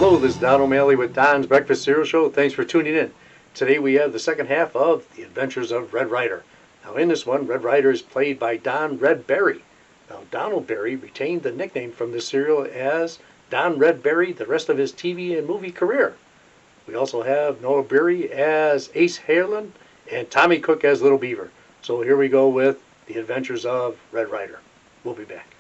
Hello, this is Don O'Malley with Don's Breakfast Cereal Show. Thanks for tuning in. Today we have the second half of The Adventures of Red Ryder. Now in this one, Red Ryder is played by Don Red Beery. Now Donald Beery retained the nickname from this serial as Don Red Beery the rest of his TV and movie career. We also have Noah Beery as Ace Hanlon and Tommy Cook as Little Beaver. So here we go with The Adventures of Red Ryder. We'll be back.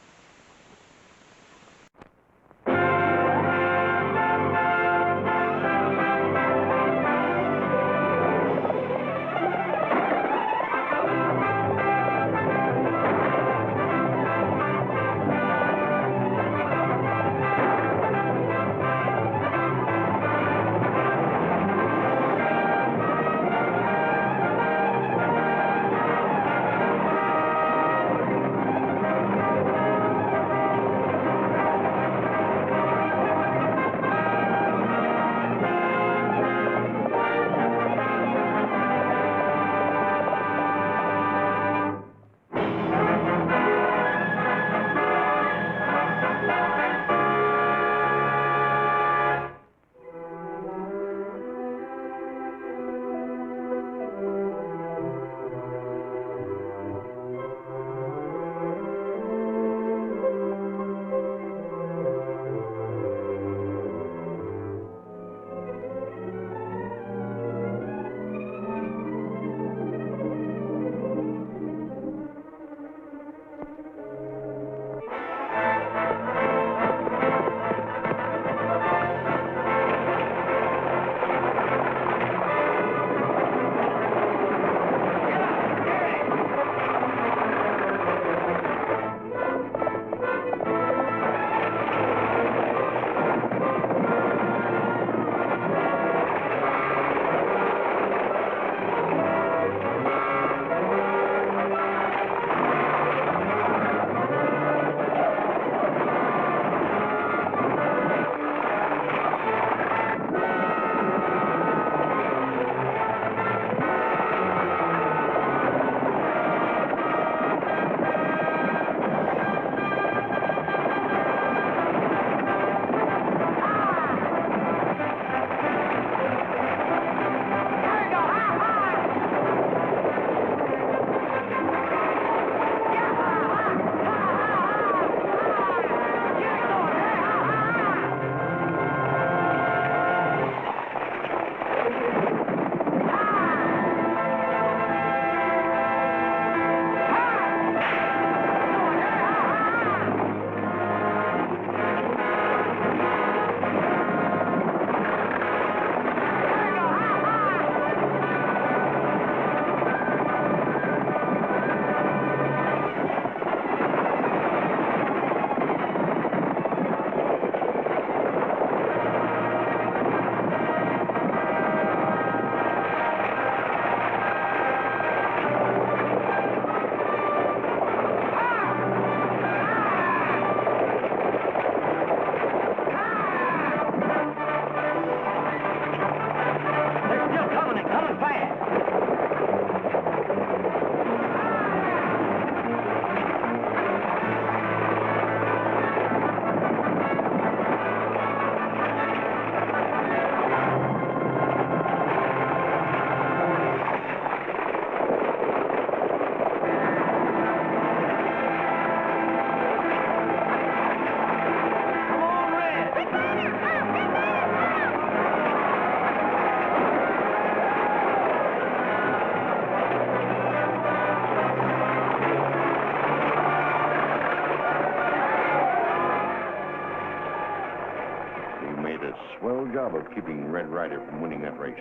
Job of keeping Red Ryder from winning that race.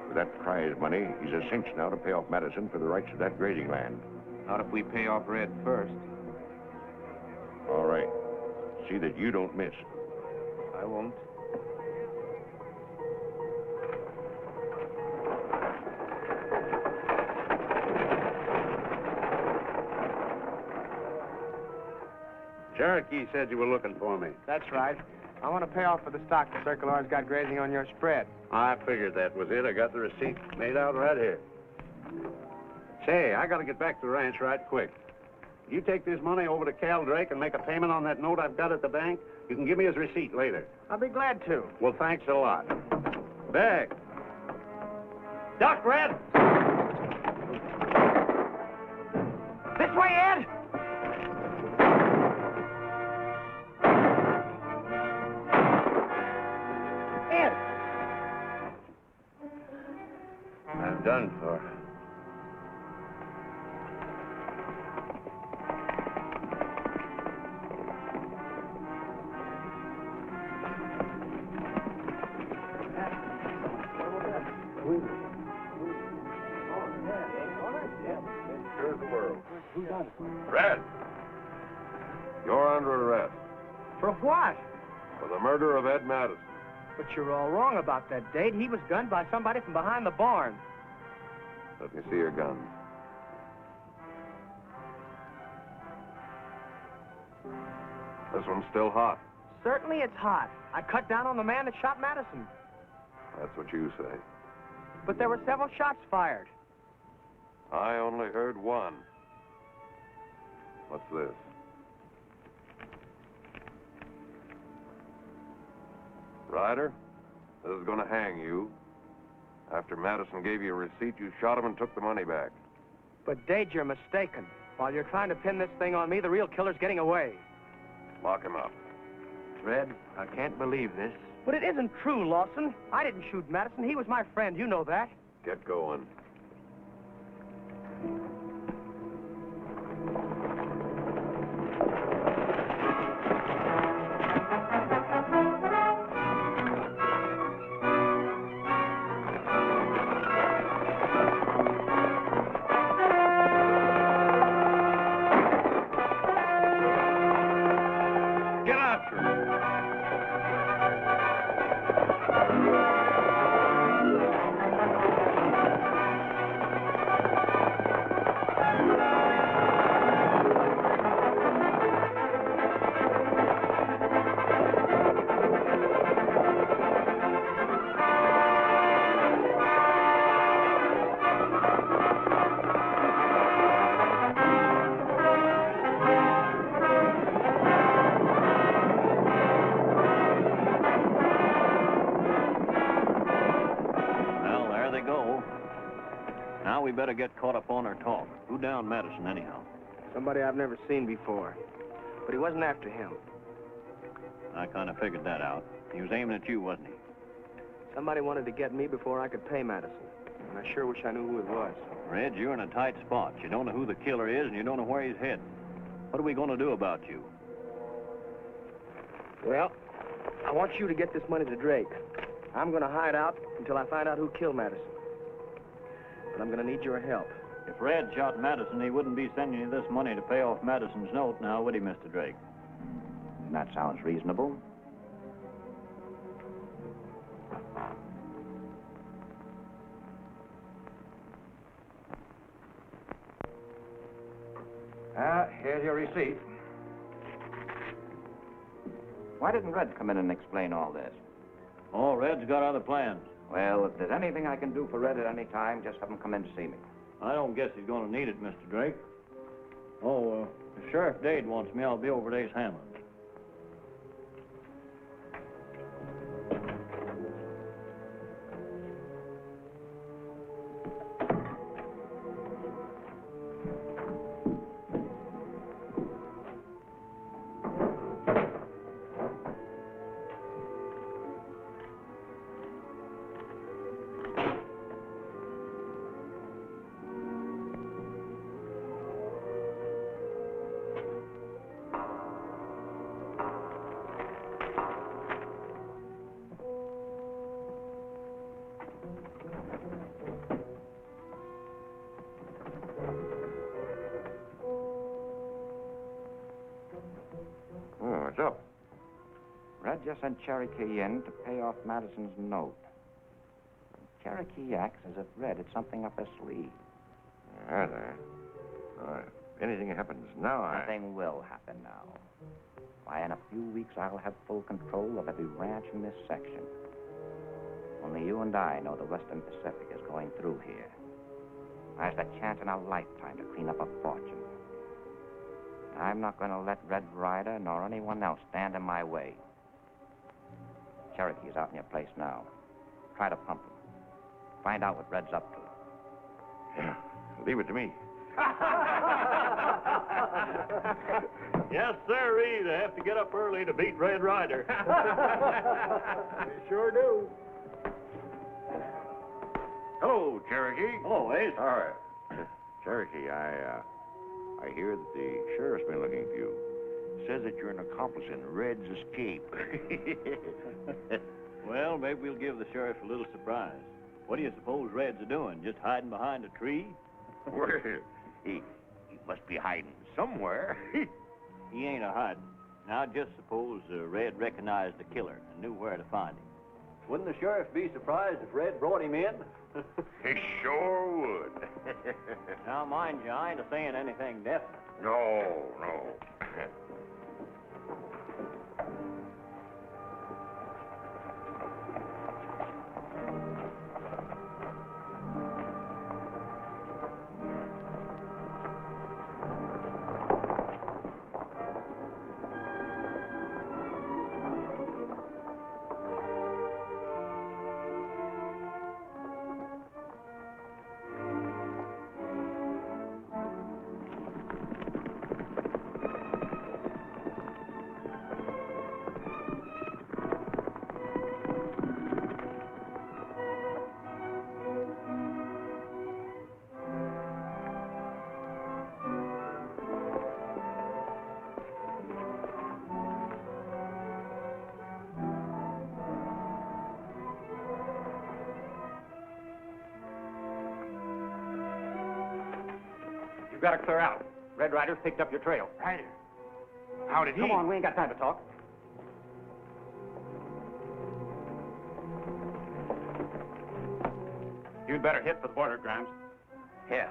With that prize money, he's a cinch now to pay off Madison for the rights to that grazing land. Not if we pay off Red first. All right. See that you don't miss. I won't. Cherokee said you were looking for me. That's right. I want to pay off for the stock the circular's got grazing on your spread. I figured that was it. I got the receipt made out right here. Say, I got to get back to the ranch right quick. You take this money over to Cal Drake and make a payment on that note I've got at the bank. You can give me his receipt later. I'll be glad to. Well, thanks a lot. Bag. Duck, Red! This way, Ed! Ed! I'm done for. Here's the world. Red! You're under arrest For what? for the murder of Ed Madison. But you're all wrong about that date. He was gunned by somebody from behind the barn. Let me see your gun. This one's still hot. Certainly it's hot. I cut down on the man that shot Madison. That's what you say. But there were several shots fired. I only heard one. What's this? Ryder, this is going to hang you. After Madison gave you a receipt, you shot him and took the money back. But, Dade, you're mistaken. While you're trying to pin this thing on me, the real killer's getting away. Lock him up. Red, I can't believe this. But it isn't true, Lawson. I didn't shoot Madison. He was my friend. You know that. Get going. Get after him. Well, there they go. Now we better get caught up on our talk. Who downed Madison, anyhow? Somebody I've never seen before. But he wasn't after him. I kind of figured that out. He was aiming at you, wasn't he? Somebody wanted to get me before I could pay Madison. And I sure wish I knew who it was. Red, you're in a tight spot. You don't know who the killer is, and you don't know where he's heading. What are we going to do about you? Well, I want you to get this money to Drake. I'm going to hide out until I find out who killed Madison. But I'm going to need your help. If Red shot Madison, he wouldn't be sending you this money to pay off Madison's note now, would he, Mr. Drake? That sounds reasonable. Here's your receipt. Why didn't Red come in and explain all this? Oh, Red's got other plans. Well, if there's anything I can do for Red at any time, just have him come in to see me. I don't guess he's going to need it, Mr. Drake. Oh, if Sheriff Dade wants me, I'll be over at Ace Hanlon. What's up? Red just sent Cherokee in to pay off Madison's note. Cherokee acts as if Red had something up his sleeve. Yeah, there. If anything happens now, Nothing will happen now. Why, in a few weeks, I'll have full control of every ranch in this section. Only you and I know the Western Pacific is going through here. There's the chance in a lifetime to clean up a fortune. I'm not going to let Red Ryder nor anyone else stand in my way. Cherokee's out in your place now. Try to pump him. Find out what Red's up to. Yeah, leave it to me. Yes, sirree. They have to get up early to beat Red Ryder. They sure do. Hello, Cherokee. Hello, Ace. All right. Cherokee, I hear that the sheriff's been looking for you. Says that you're an accomplice in Red's escape. Well, maybe we'll give the sheriff a little surprise. What do you suppose Red's doing? Just hiding behind a tree? Well, he must be hiding somewhere. He ain't a-hiding. Now, just suppose Red recognized the killer and knew where to find him. Wouldn't the sheriff be surprised if Red brought him in? He sure would. Now, mind you, I ain't saying anything definite. No. You've got to clear out. Red Ryder's picked up your trail. Ryder? How did he? Come on, we ain't got time to talk. You'd better hit for the border, Grimes. Here.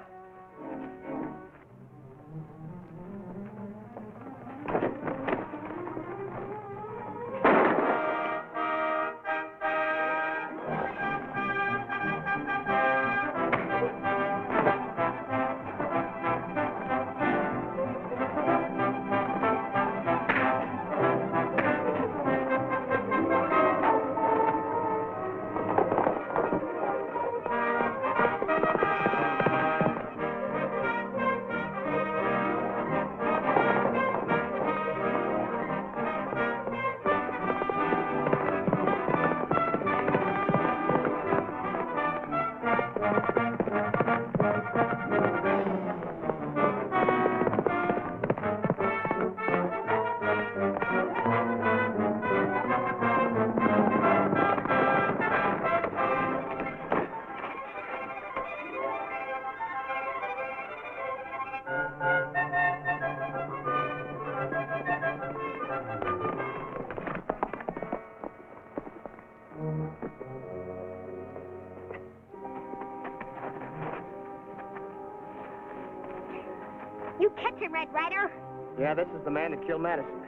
You catch him, Red Ryder. Yeah, this is the man that killed Madison.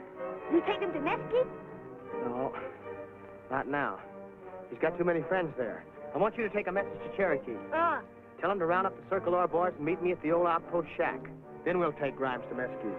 You take him to Mesquite? No, not now. He's got too many friends there. I want you to take a message to Cherokee. Tell him to round up the Circle R boys and meet me at the old outpost shack. Then we'll take Grimes to Mesquite.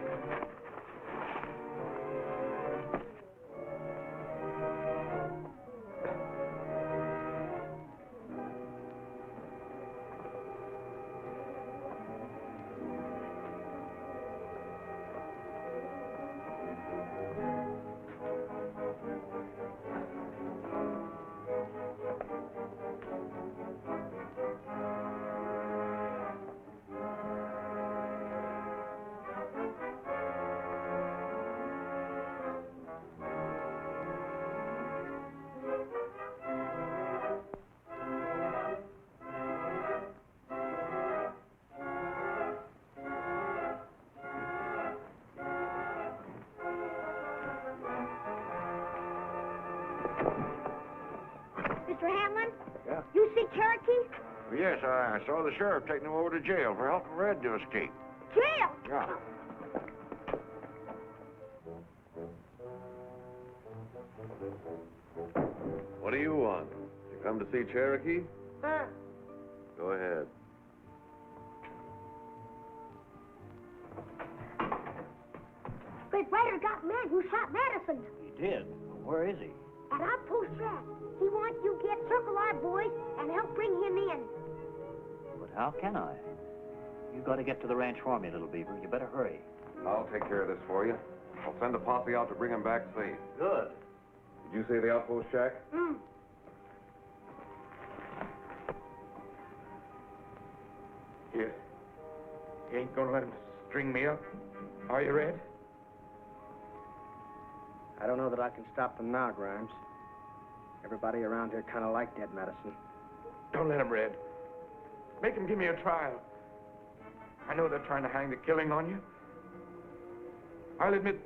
Mr. Hanlon? Yeah? You see Cherokee? Well, yes, I saw the sheriff taking him over to jail for helping Red to escape. Jail? Yeah. Come to see Cherokee? Go ahead. Red Ryder got man who shot Madison. He did. Well, where is he? At Outpost Shack. He wants you to get Circle R boys and help bring him in. But how can I? You got to get to the ranch for me, little Beaver. You better hurry. I'll take care of this for you. I'll send a posse out to bring him back safe. Good. Did you say the Outpost Shack? You ain't gonna let him string me up, are you, Red? I don't know that I can stop them now, Grimes. Everybody around here kind of like dead Madison. Don't let him, Red. Make him give me a trial. I know they're trying to hang the killing on you. I'll admit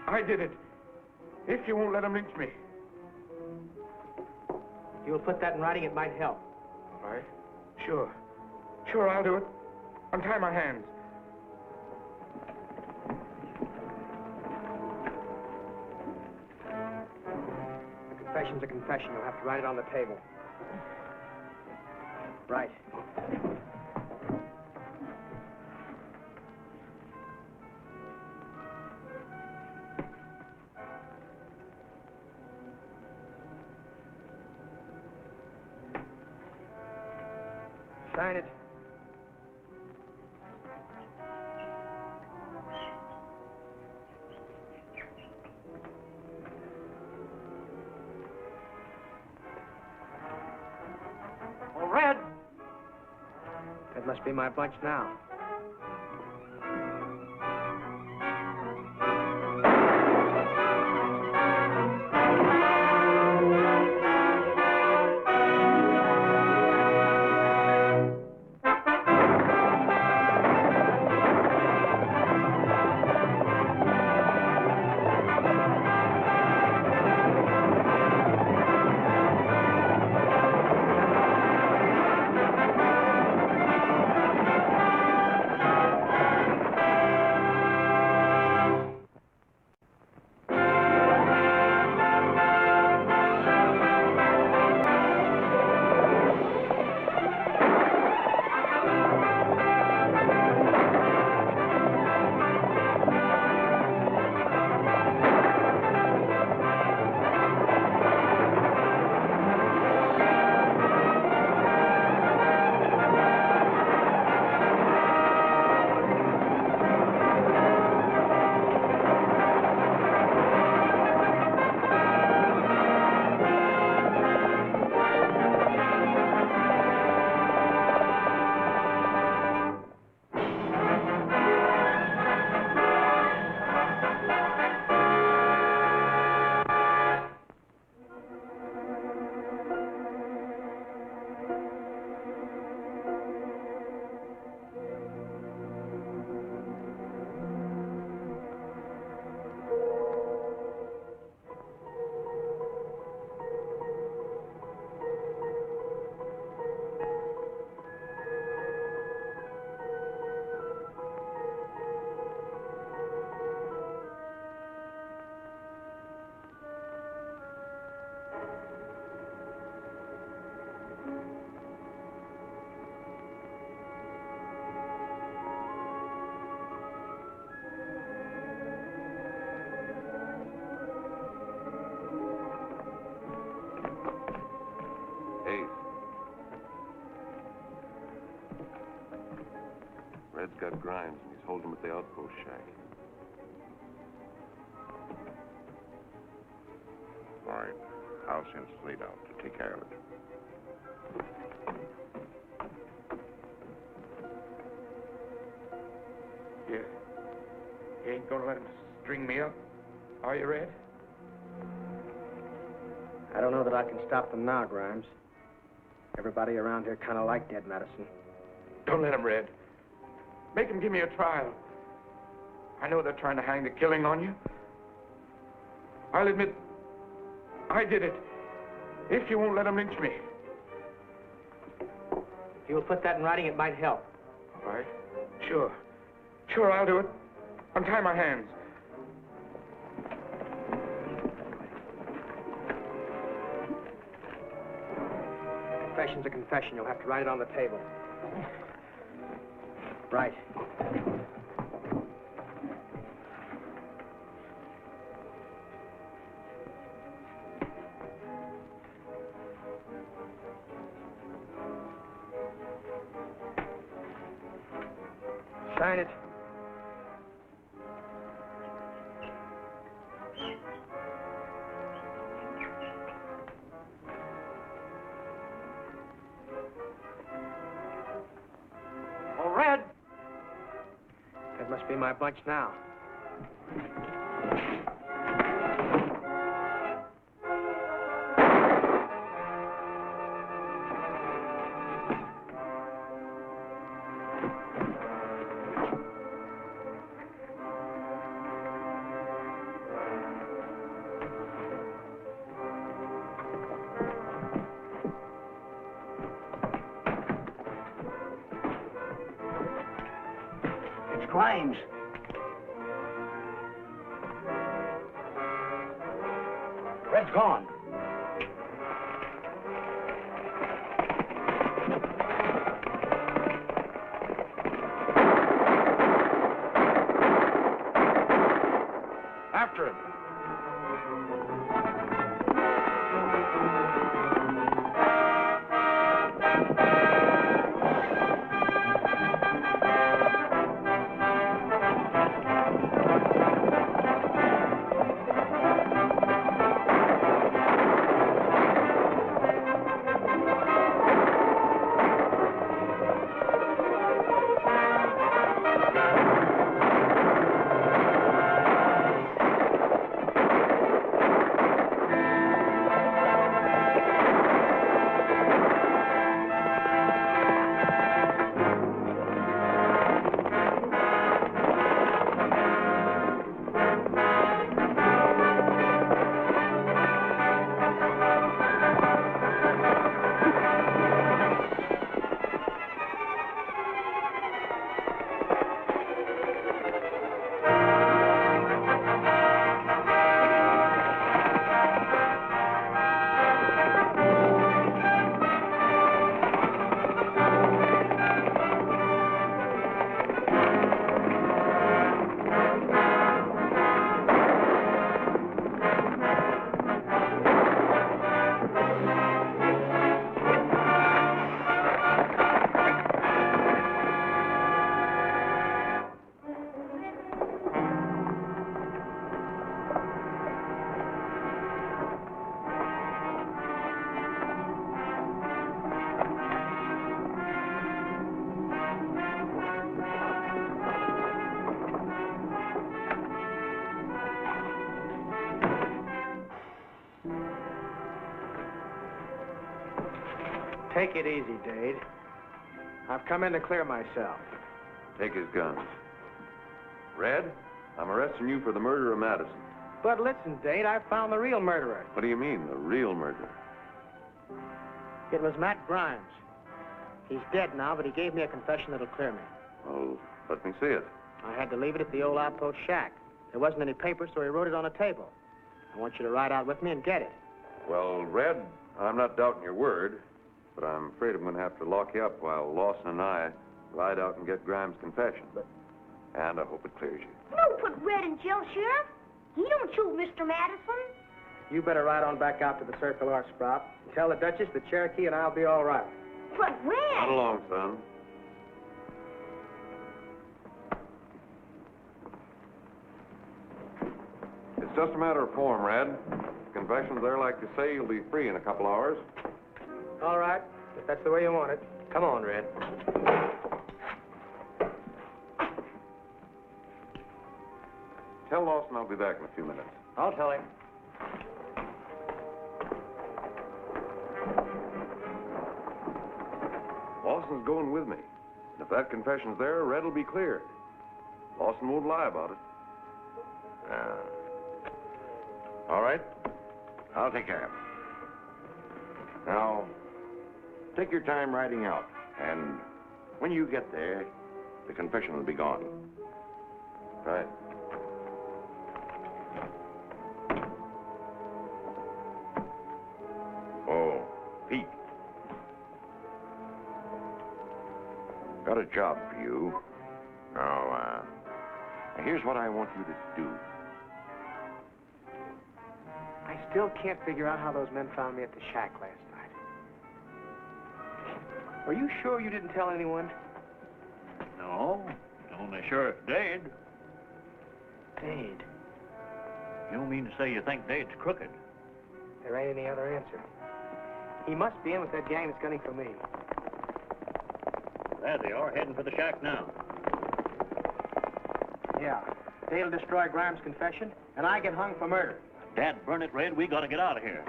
I did it, if you won't let him lynch me. If you'll put that in writing, it might help. All right. Sure. Sure, I'll do it. Untie my hands. A confession's a confession. You'll have to write it on the table. Right. Sign it. Oh, Red! That must be my bunch now. Red's got Grimes, and he's holding him at the Outpost Shack. All right. I'll send Slade out to take care of it. You ain't gonna let him string me up, are you, Red? I don't know that I can stop them now, Grimes. Everybody around here kind of like dead Madison. Don't let him, Red. Make him give me a trial. I know they're trying to hang the killing on you. I'll admit I did it, if you won't let him lynch me. If you'll put that in writing, it might help. All right. Sure. Sure, I'll do it. Untie my hands. confession's a confession. You'll have to write it on the table. Right. Sign it. Oh, Red! That must be my bunch now. Grimes. Red's gone. After him. Take it easy, Dade. I've come in to clear myself. Take his guns. Red, I'm arresting you for the murder of Madison. But listen, Dade, I found the real murderer. What do you mean, the real murderer? It was Matt Grimes. He's dead now, but he gave me a confession that'll clear me. Well, let me see it. I had to leave it at the old outpost shack. There wasn't any paper, so he wrote it on a table. I want you to ride out with me and get it. Well, Red, I'm not doubting your word, but I'm afraid I'm going to have to lock you up while Lawson and I ride out and get Grimes' confession. And I hope it clears you. Don't put Red in jail, Sheriff. He don't shoot Mr. Madison. You better ride on back out to the Circle R, Sprout. Tell the Duchess, the Cherokee, and I'll be all right. But Red... Run along, son. It's just a matter of form, Red. Confession's there, like you say, you'll be free in a couple hours. All right, if that's the way you want it. Come on, Red. Tell Lawson I'll be back in a few minutes. I'll tell him. Lawson's going with me. And if that confession's there, Red will be cleared. Lawson won't lie about it. All right. I'll take care of him. Now, take your time riding out. And when you get there, the confession will be gone. Right. Oh, Pete. got a job for you. Now, here's what I want you to do. I still can't figure out how those men found me at the shack last night. Are you sure you didn't tell anyone? No, only Sheriff Dade. Dade. You don't mean to say you think Dade's crooked? There ain't any other answer. He must be in with that gang that's gunning for me. There they are, heading for the shack now. Yeah. Dade'll destroy Grimes' confession, and I get hung for murder. Dad, burn it, Red. We gotta get out of here.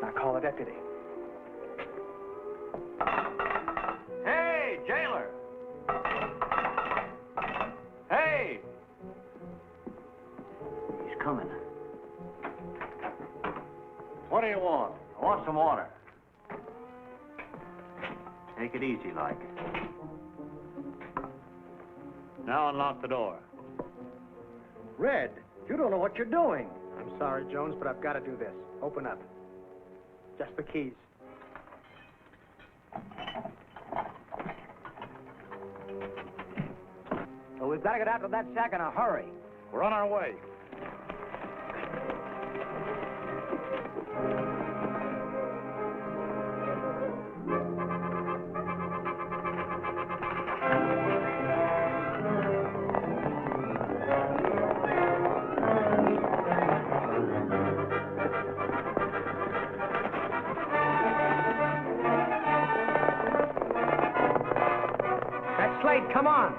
Now call the deputy. Hey, jailer! Hey! He's coming. What do you want? I want some water. Take it easy, like. Now unlock the door. Red, you don't know what you're doing. I'm sorry, Jones, but I've got to do this. Open up. Just the keys. Well, we've got to get out of that shack in a hurry. We're on our way. That's Slade, come on.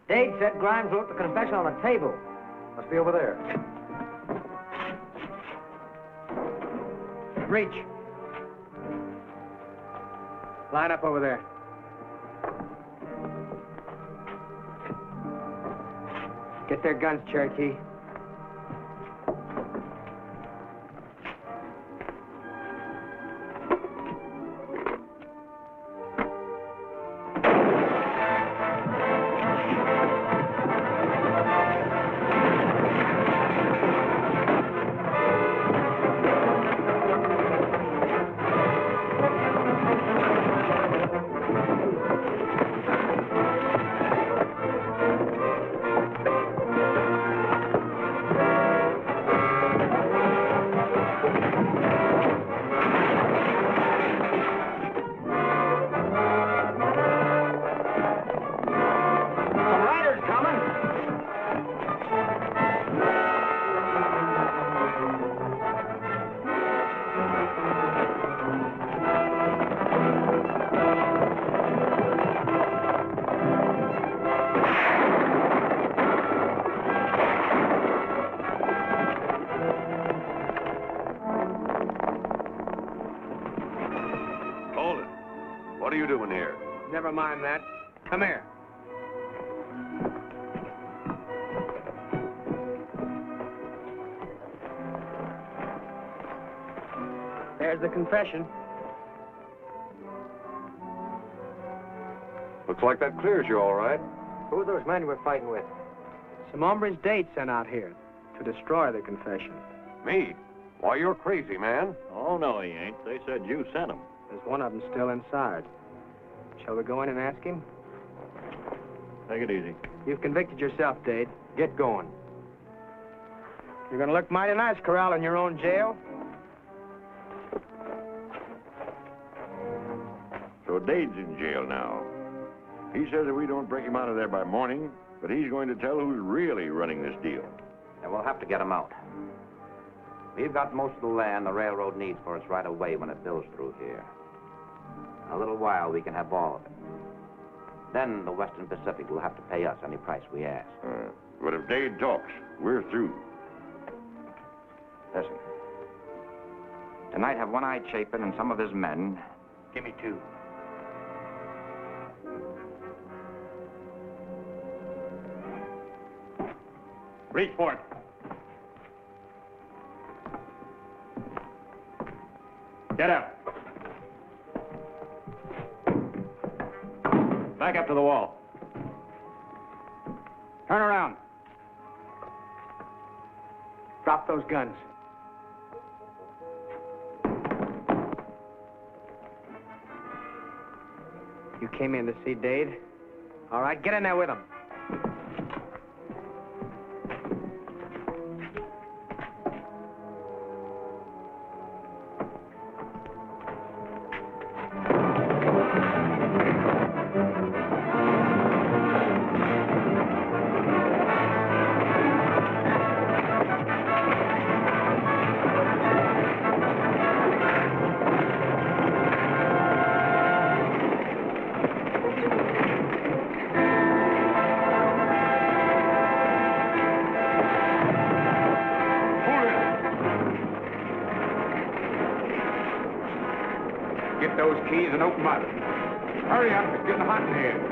Dade said Grimes wrote the confession on the table. Must be over there. Reach. Line up over there. Get their guns, Cherokee. What are you doing here? Never mind that. Come here. There's the confession. Looks like that clears you all right. Who are those men we're fighting with? Some hombres Dade sent out here to destroy the confession. Me? Why, you're crazy, man. Oh, no, he ain't. They said you sent him. There's one of them still inside. Shall we go in and ask him? Take it easy. You've convicted yourself, Dade. Get going. You're gonna look mighty nice corralling your own jail. So Dade's in jail now. He says that we don't break him out of there by morning, but he's going to tell who's really running this deal. And we'll have to get him out. We've got most of the land the railroad needs for its right of way when it builds through here. In a little while, we can have all of it. Then the Western Pacific will have to pay us any price we ask. But if Dade talks, we're through. Listen. Tonight, have One Eye Chapin and some of his men. Give me 2. Reach for it. Get up. Back up to the wall. Turn around. Drop those guns. You came in to see Dade? All right, get in there with him. Get those keys and open up. Hurry up, it's getting hot in here.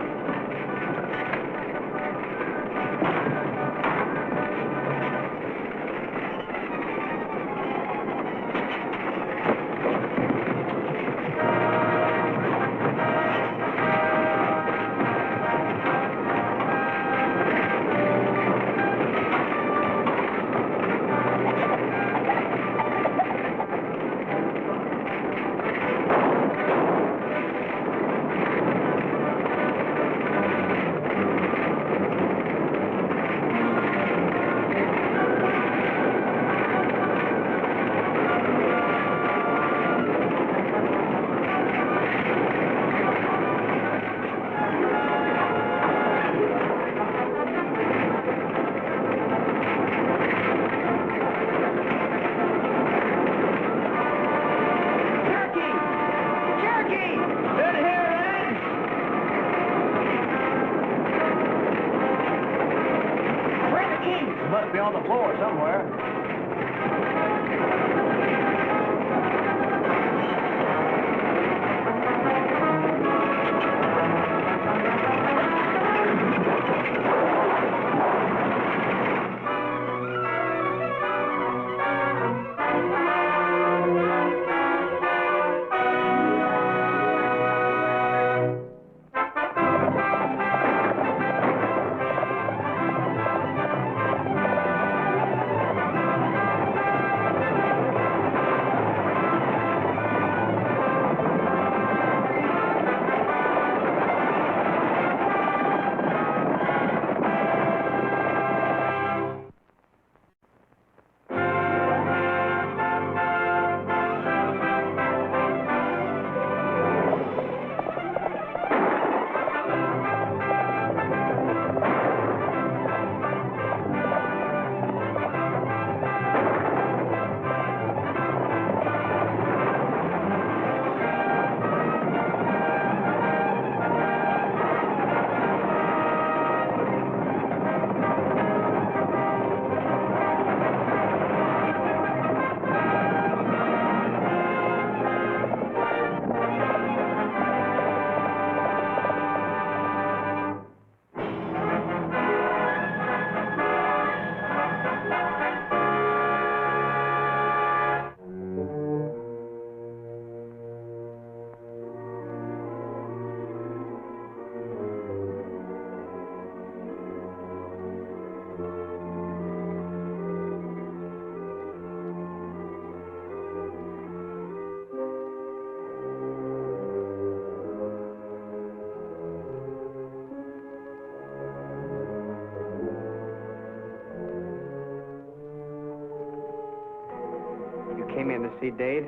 came in to see Dade.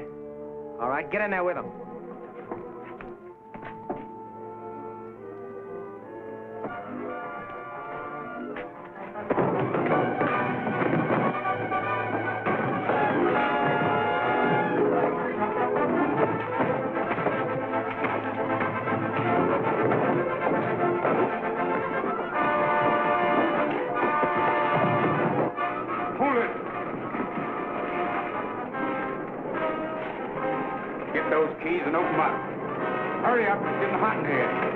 All right, get in there with him. Keys and open them up. Hurry up, it's getting hot in here.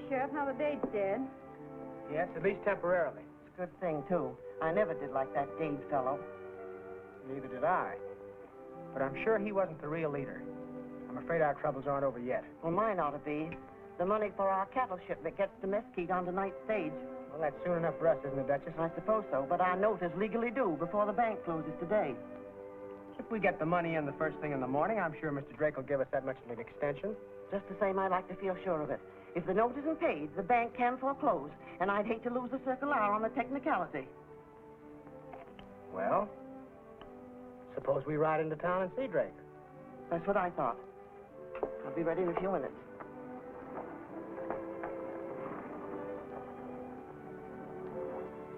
Sheriff, now the Dade's dead. Yes, at least temporarily. It's a good thing, too. I never did like that Dade fellow. Neither did I. But I'm sure he wasn't the real leader. I'm afraid our troubles aren't over yet. Well, mine ought to be. The money for our cattle shipment gets to Mesquite on tonight's stage. Well, that's soon enough for us, isn't it, Duchess? I suppose so, but our note is legally due before the bank closes today. If we get the money in the first thing in the morning, I'm sure Mr. Drake will give us that much of an extension. Just the same, I like to feel sure of it. If the note isn't paid, the bank can foreclose, and I'd hate to lose the circular on the technicality. Well, suppose we ride into town and see Drake. That's what I thought. I'll be ready in a few minutes.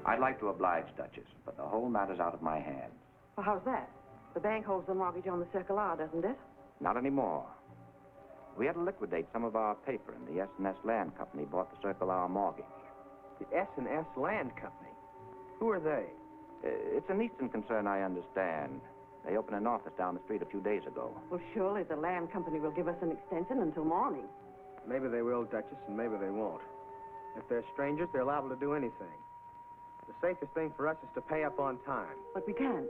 I'd like to oblige, Duchess, but the whole matter's out of my hands. Well, how's that? The bank holds the mortgage on the circular, doesn't it? Not anymore. We had to liquidate some of our paper, and the S&S Land Company bought the circular mortgage. The S&S Land Company? Who are they? It's an Eastern concern, I understand. They opened an office down the street a few days ago. Well, surely the land company will give us an extension until morning. Maybe they will, Duchess, and maybe they won't. If they're strangers, they're liable to do anything. The safest thing for us is to pay up on time. But we can't.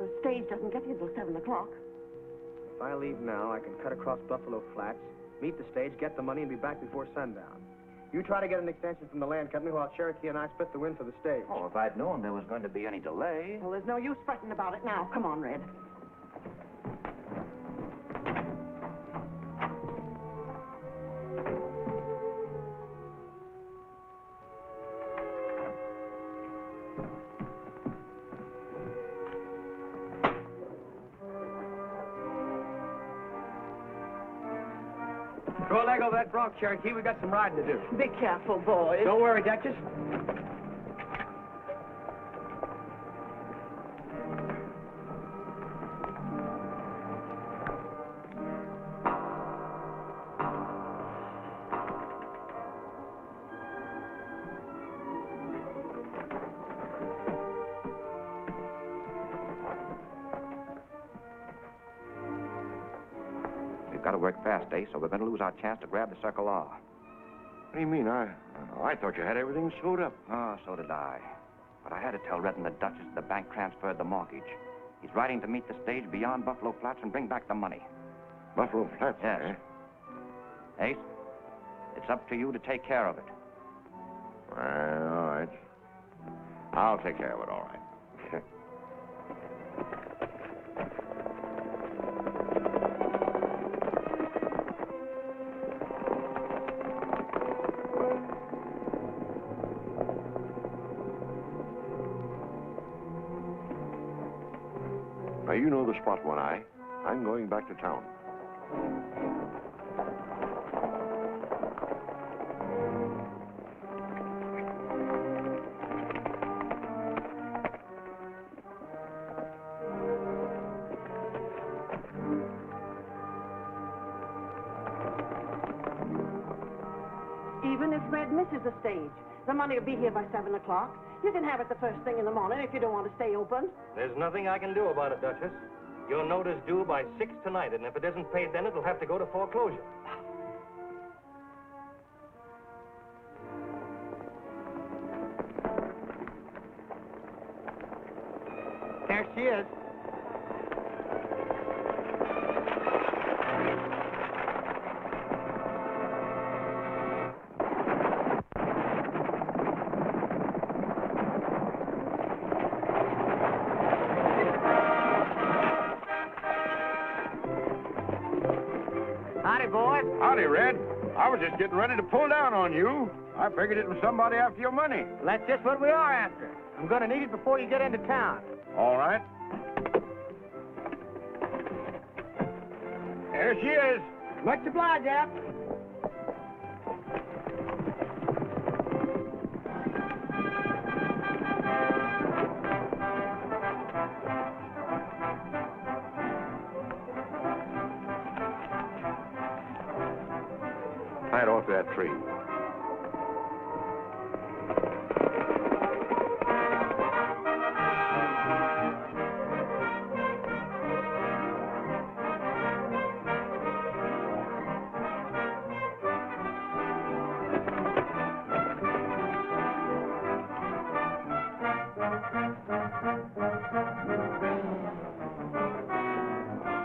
The stage doesn't get here till 7 o'clock. If I leave now, I can cut across Buffalo Flats, meet the stage, get the money, and be back before sundown. You try to get an extension from the land company while Cherokee and I split the win for the stage. Oh, if I'd known there was going to be any delay. Well, there's no use fretting about it now. Come on, Red. Throw a leg over that bronc, Cherokee. We got some riding to do. Be careful, boys. Don't worry, Duchess. We've got to work fast, eh? So we're going to lose our chance to grab the circular. What do you mean? I thought you had everything sewed up. Oh, so did I. But I had to tell Red and the Duchess the bank transferred the mortgage. He's riding to meet the stage beyond Buffalo Flats and bring back the money. Buffalo Flats, Yes. eh? Ace, it's up to you to take care of it. Well, all right. I'll take care of it, all right. Now, you know the spot, One Eye. I'm going back to town. Even if Red misses the stage, the money will be here by 7 o'clock. You can have it the first thing in the morning if you don't want to stay open. There's nothing I can do about it, Duchess. Your note is due by 6 tonight, and if it isn't paid then, it'll have to go to foreclosure. There she is. Howdy, boys. Howdy, Red. I was just getting ready to pull down on you. I figured it was somebody after your money. That's just what we are after. I'm going to need it before you get into town. All right. There she is. Much obliged, Al. Tie it off to that tree.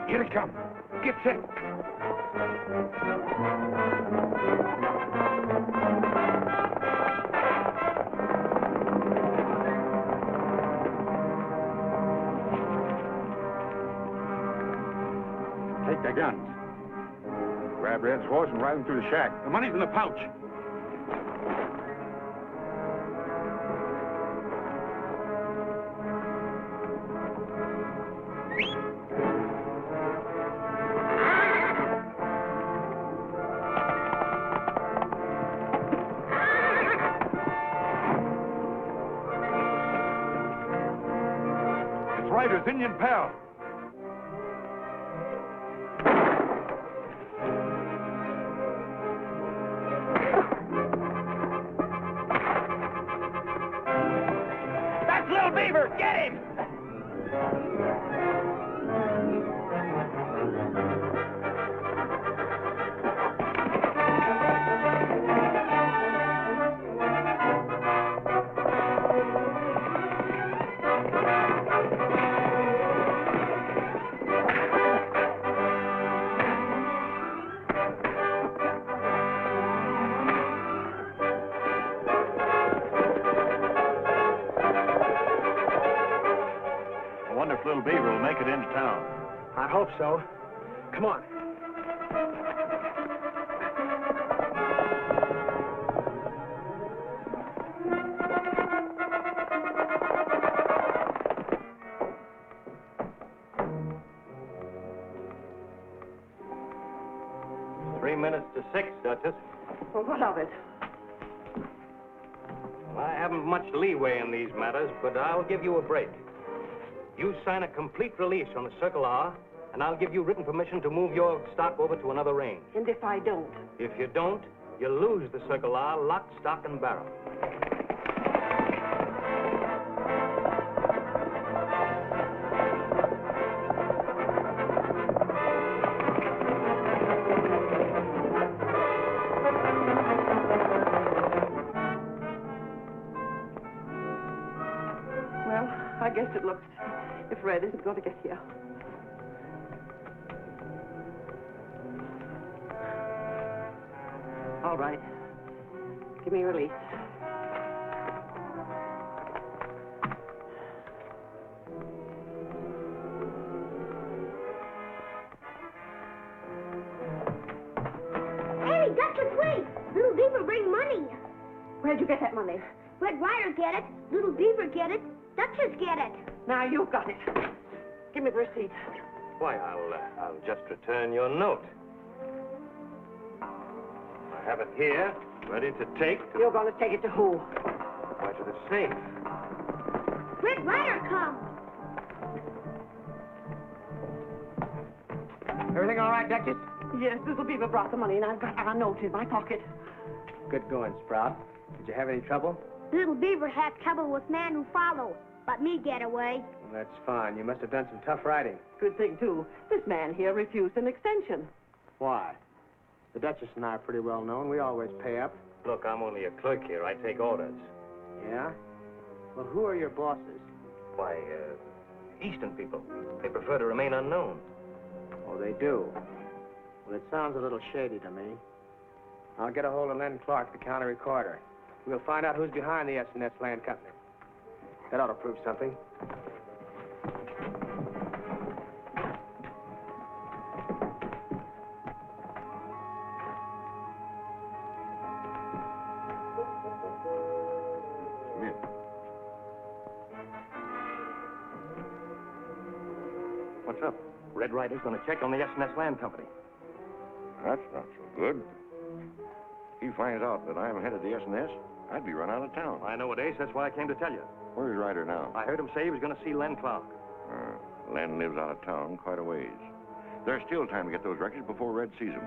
Here it comes. Get set. Take the guns. Grab Red's horse and ride him through the shack. The money's in the pouch. It's Ryder's Indian pal. That's little Beaver. Get him! I wonder if little Beaver will make it into town. I hope so. Come on. Three minutes to 6, Duchess. Well, what of it? Well, I haven't much leeway in these matters, but I'll give you a break. You sign a complete release on the Circle R, and I'll give you written permission to move your stock over to another range. And if I don't? If you don't, you lose the Circle R, lock, stock, and barrel. Well, I guess it looks if Red isn't going to get here. All right. Give me your release. Hey, Dutchess, wait! Little Beaver bring money. Where'd you get that money? Red Ryder get it. Little Beaver get it. Dutchess get it. Now you got it. Give me the receipt. Why, I'll just return your note. I have it here, ready to take. You're going to take it to who? Why, to the safe. Red Ryder come. Everything all right, Duchess? Yes, Little Beaver brought the money, and I've got our note in my pocket. Good going, Sprout. Did you have any trouble? Little Beaver had trouble with man who follows, but me get away. Well, that's fine. You must have done some tough riding. Good thing, too. This man here refused an extension. Why? The Duchess and I are pretty well known. We always pay up. Look, I'm only a clerk here. I take orders. Yeah? Well, who are your bosses? Why, Eastern people. They prefer to remain unknown. Oh, they do? Well, it sounds a little shady to me. I'll get a hold of Len Clark, the county recorder. We'll find out who's behind the S&S Land Company. That ought to prove something. Come in. What's up? Red Ryder's going to check on the S&S Land Company. That's not so good. He finds out that I'm head of the S&S, I'd be run out of town. I know it, Ace. That's why I came to tell you. Where's Ryder now? I heard him say he was going to see Len Clark. Len lives out of town quite a ways. There's still time to get those records before Red sees them.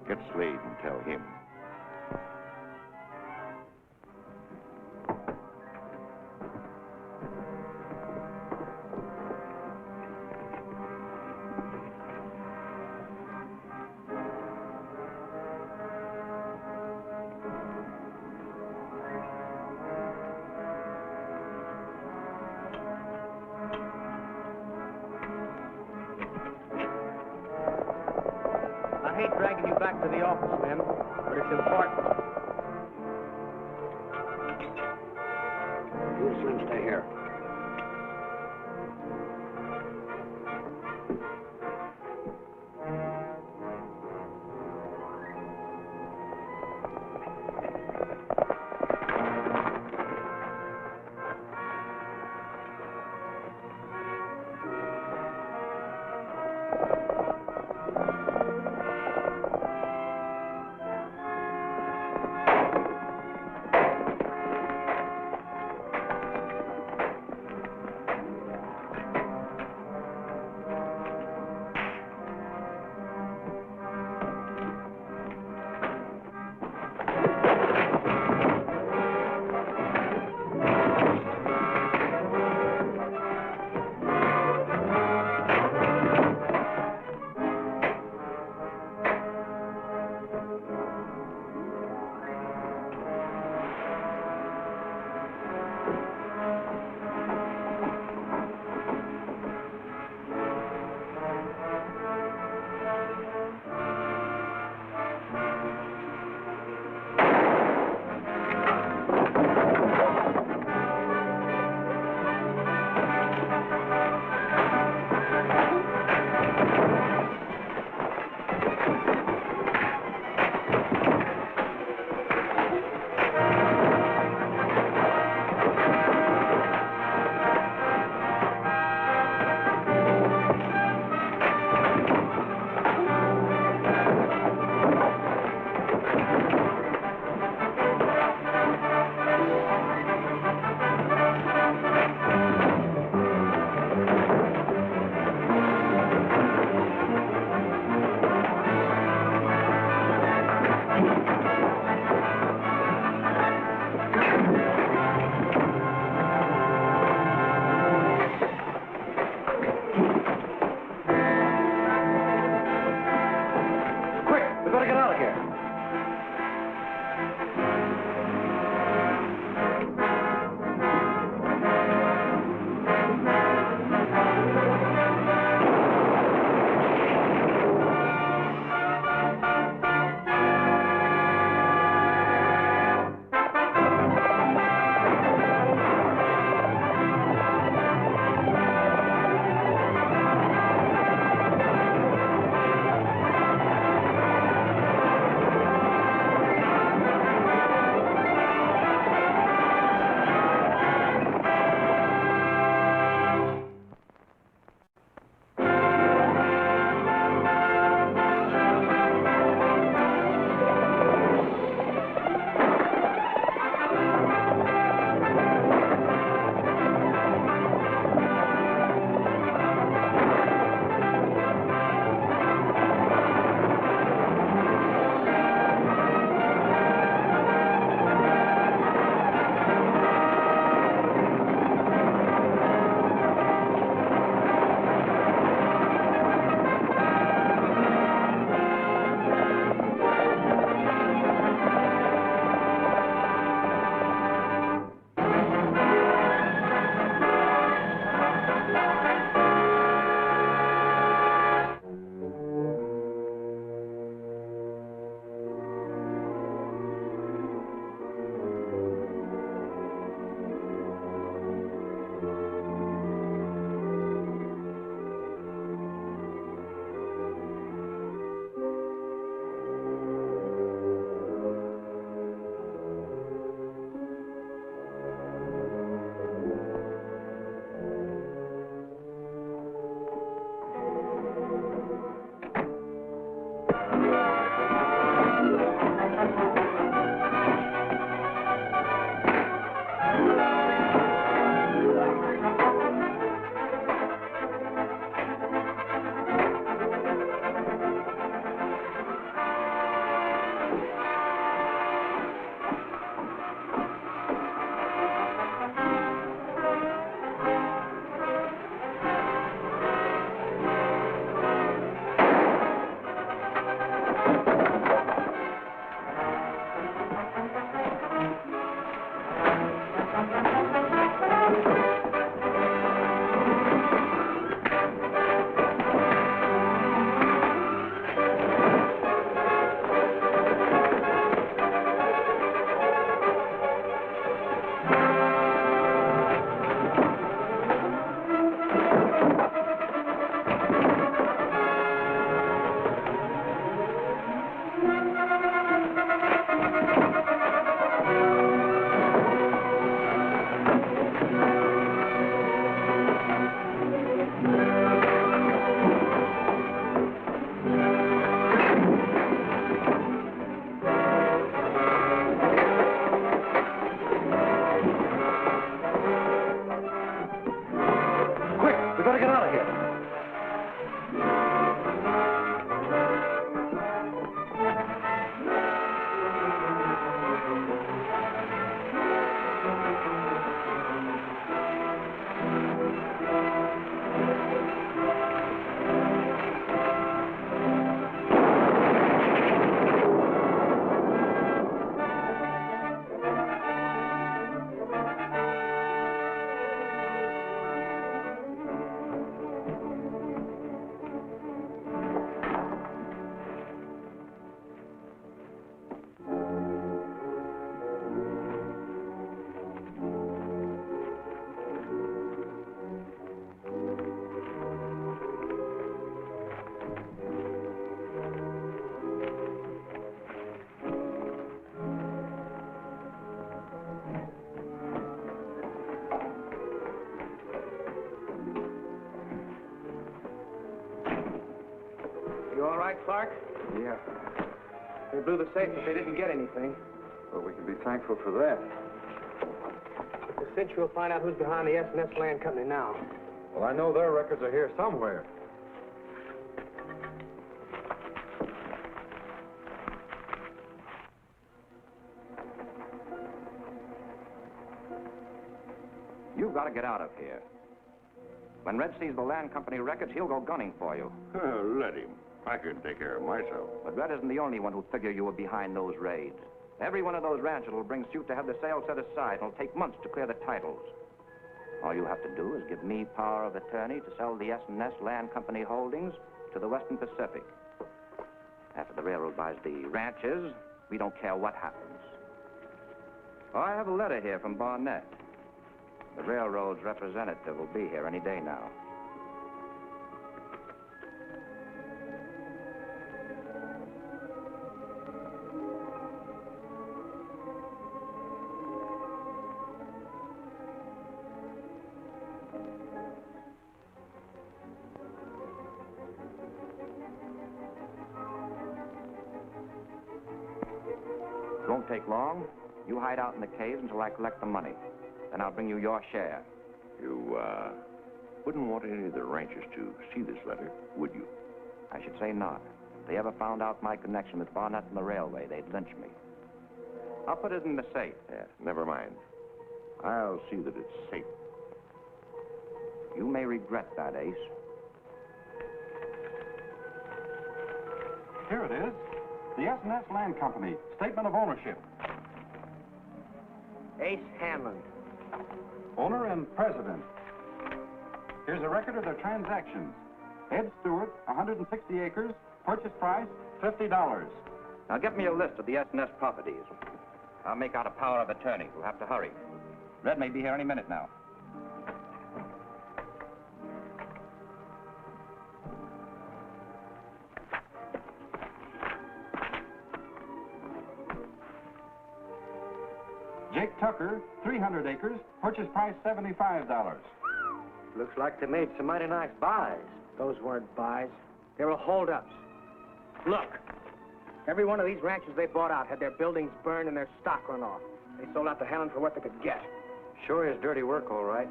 Get Slade and tell him. I hate dragging you back to the office, Lynn, but it's important. You soon stay here. You all right, Clark? Yeah. They blew the safe, but they didn't get anything. Well, we can be thankful for that. The cinch we'll find out who's behind the S&S Land Company now. Well, I know their records are here somewhere. You've got to get out of here. When Red sees the land company records, he'll go gunning for you. Let him. I can take care of myself. But Red isn't the only one who'll figure you were behind those raids. Every one of those ranchers will bring suit to have the sale set aside, and it'll take months to clear the titles. All you have to do is give me power of attorney to sell the S&S Land Company holdings to the Western Pacific. After the railroad buys the ranches, we don't care what happens. Oh, I have a letter here from Barnett. The railroad's representative will be here any day now. It won't take long. You hide out in the caves until I collect the money. Then I'll bring you your share. You, wouldn't want any of the ranchers to see this letter, would you? I should say not. If they ever found out my connection with Barnett and the railway, they'd lynch me. I'll put it in the safe. Yeah, never mind. I'll see that it's safe. You may regret that, Ace. Here it is. The S&S Land Company. Statement of ownership. Ace Hanlon. Owner and president. Here's a record of their transactions. Ed Stewart, 160 acres. Purchase price, $50. Now get me a list of the S&S properties. I'll make out a power of attorney. We'll have to hurry. Red may be here any minute now. Jake Tucker, 300 acres. Purchase price, $75. Looks like they made some mighty nice buys. Those weren't buys. They were holdups. Look, every one of these ranches they bought out had their buildings burned and their stock run off. They sold out to Hanlon for what they could get. Sure is dirty work, all right.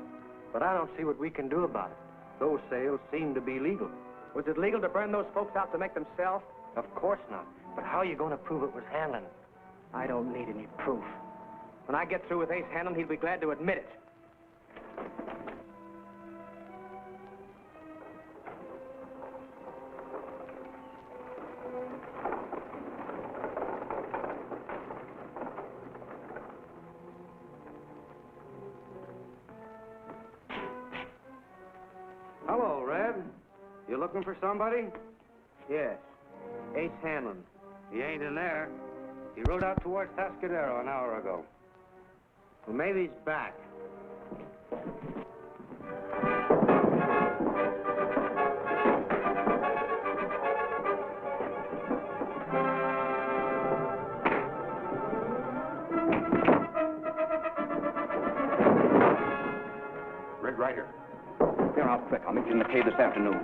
But I don't see what we can do about it. Those sales seem to be legal. Was it legal to burn those folks out to make them sell? Of course not. But how are you going to prove it was Hanlon? I don't need any proof. When I get through with Ace Hanlon, he'll be glad to admit it. Hello, Red. You looking for somebody? Yes. Ace Hanlon. He ain't in there. He rode out towards Tascadero an hour ago. Well, maybe he's back. Red Ryder. Clear out quick. I'll meet you in the cave this afternoon.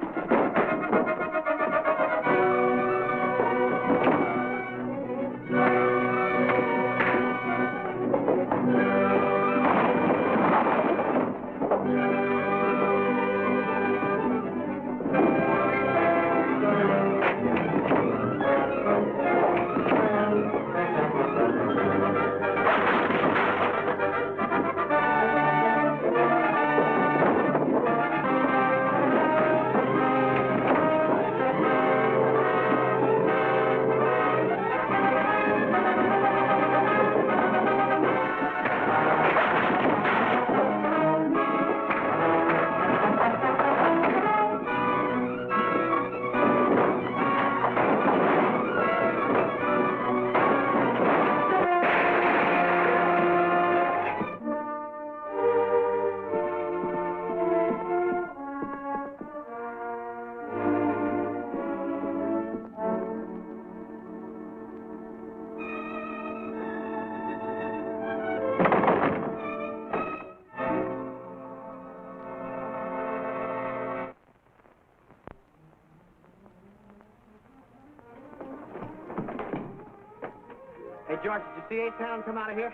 Hey, George, did you see Ace Hanlon come out of here?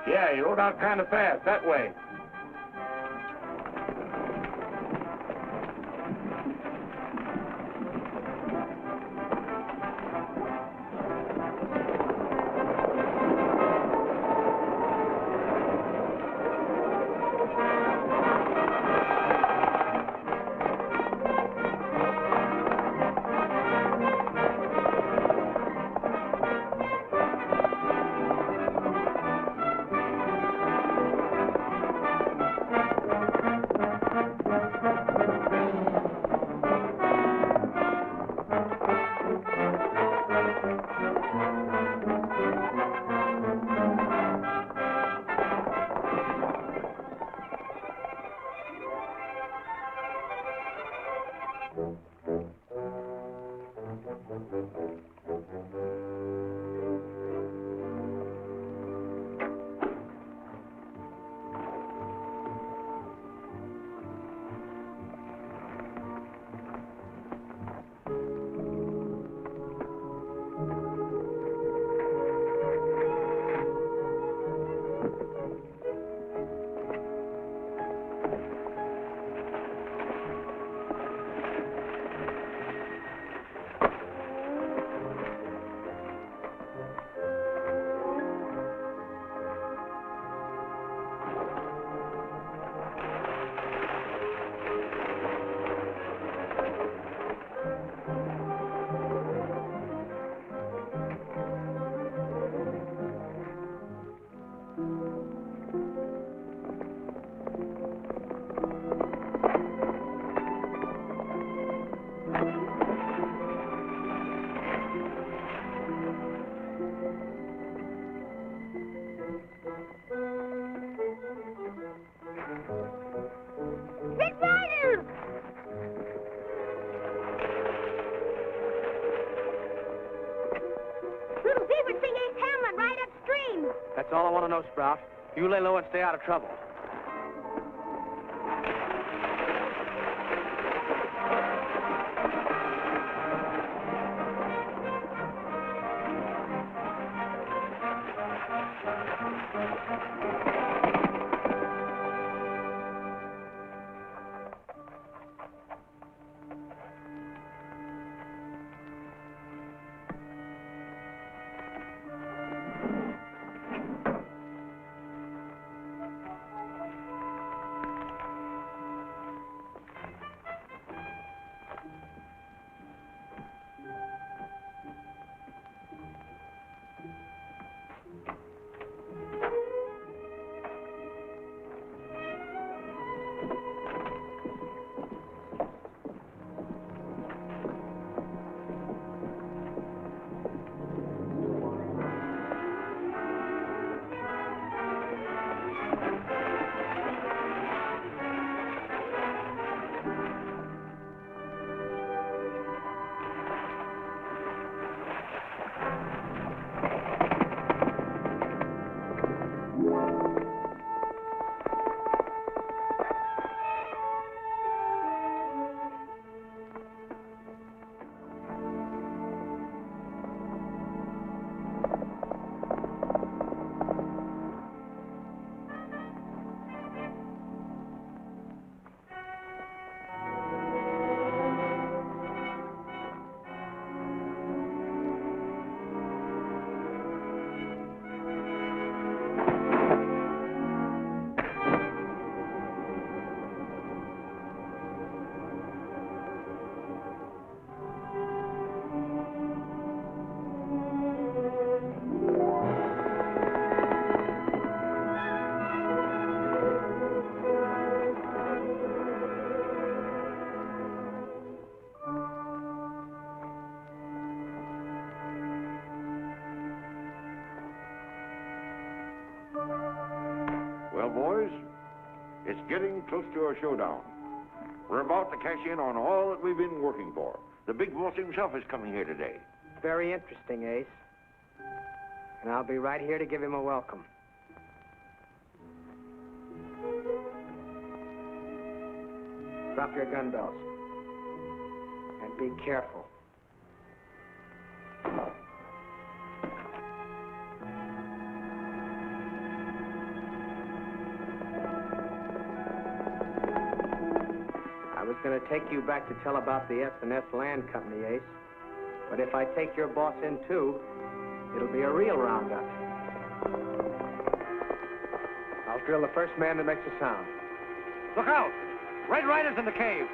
Yeah, he rode out kind of fast, that way. Red Ryder! Little Beaver see Ace Hanlon right upstream. That's all I want to know, Sprout. You lay low and stay out of trouble. Well, boys, it's getting close to our showdown. We're about to cash in on all that we've been working for. The big boss himself is coming here today. Very interesting, Ace. And I'll be right here to give him a welcome. Drop your gun belts. And be careful. going to take you back to tell about the S&S Land Company, Ace. But if I take your boss in, too, it'll be a real roundup. I'll drill the first man that makes a sound. Look out! Red Ryder's in the cave.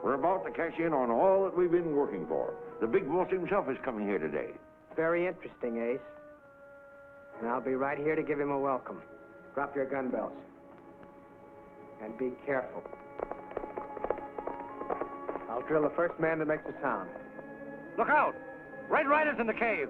We're about to cash in on all that we've been working for. The big boss himself is coming here today. Very interesting, Ace. And I'll be right here to give him a welcome. Drop your gun belts. And be careful. I'll drill the first man that makes a sound. Look out! Red Ryder's in the cave.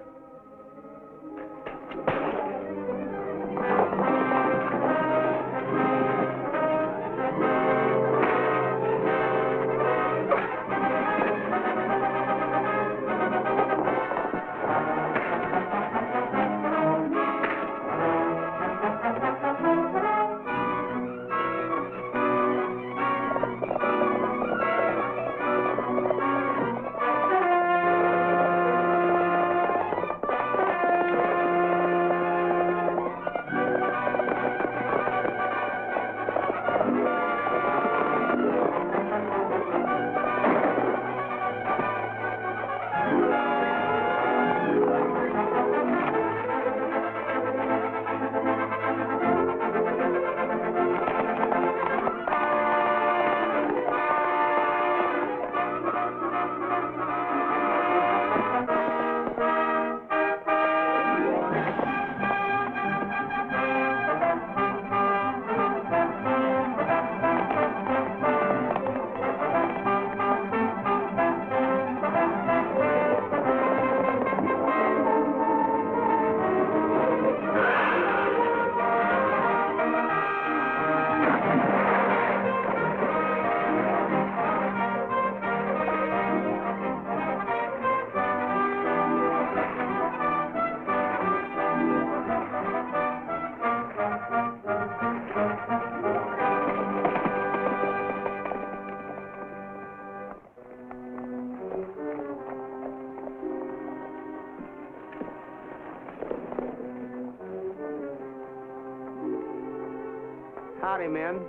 Howdy, men.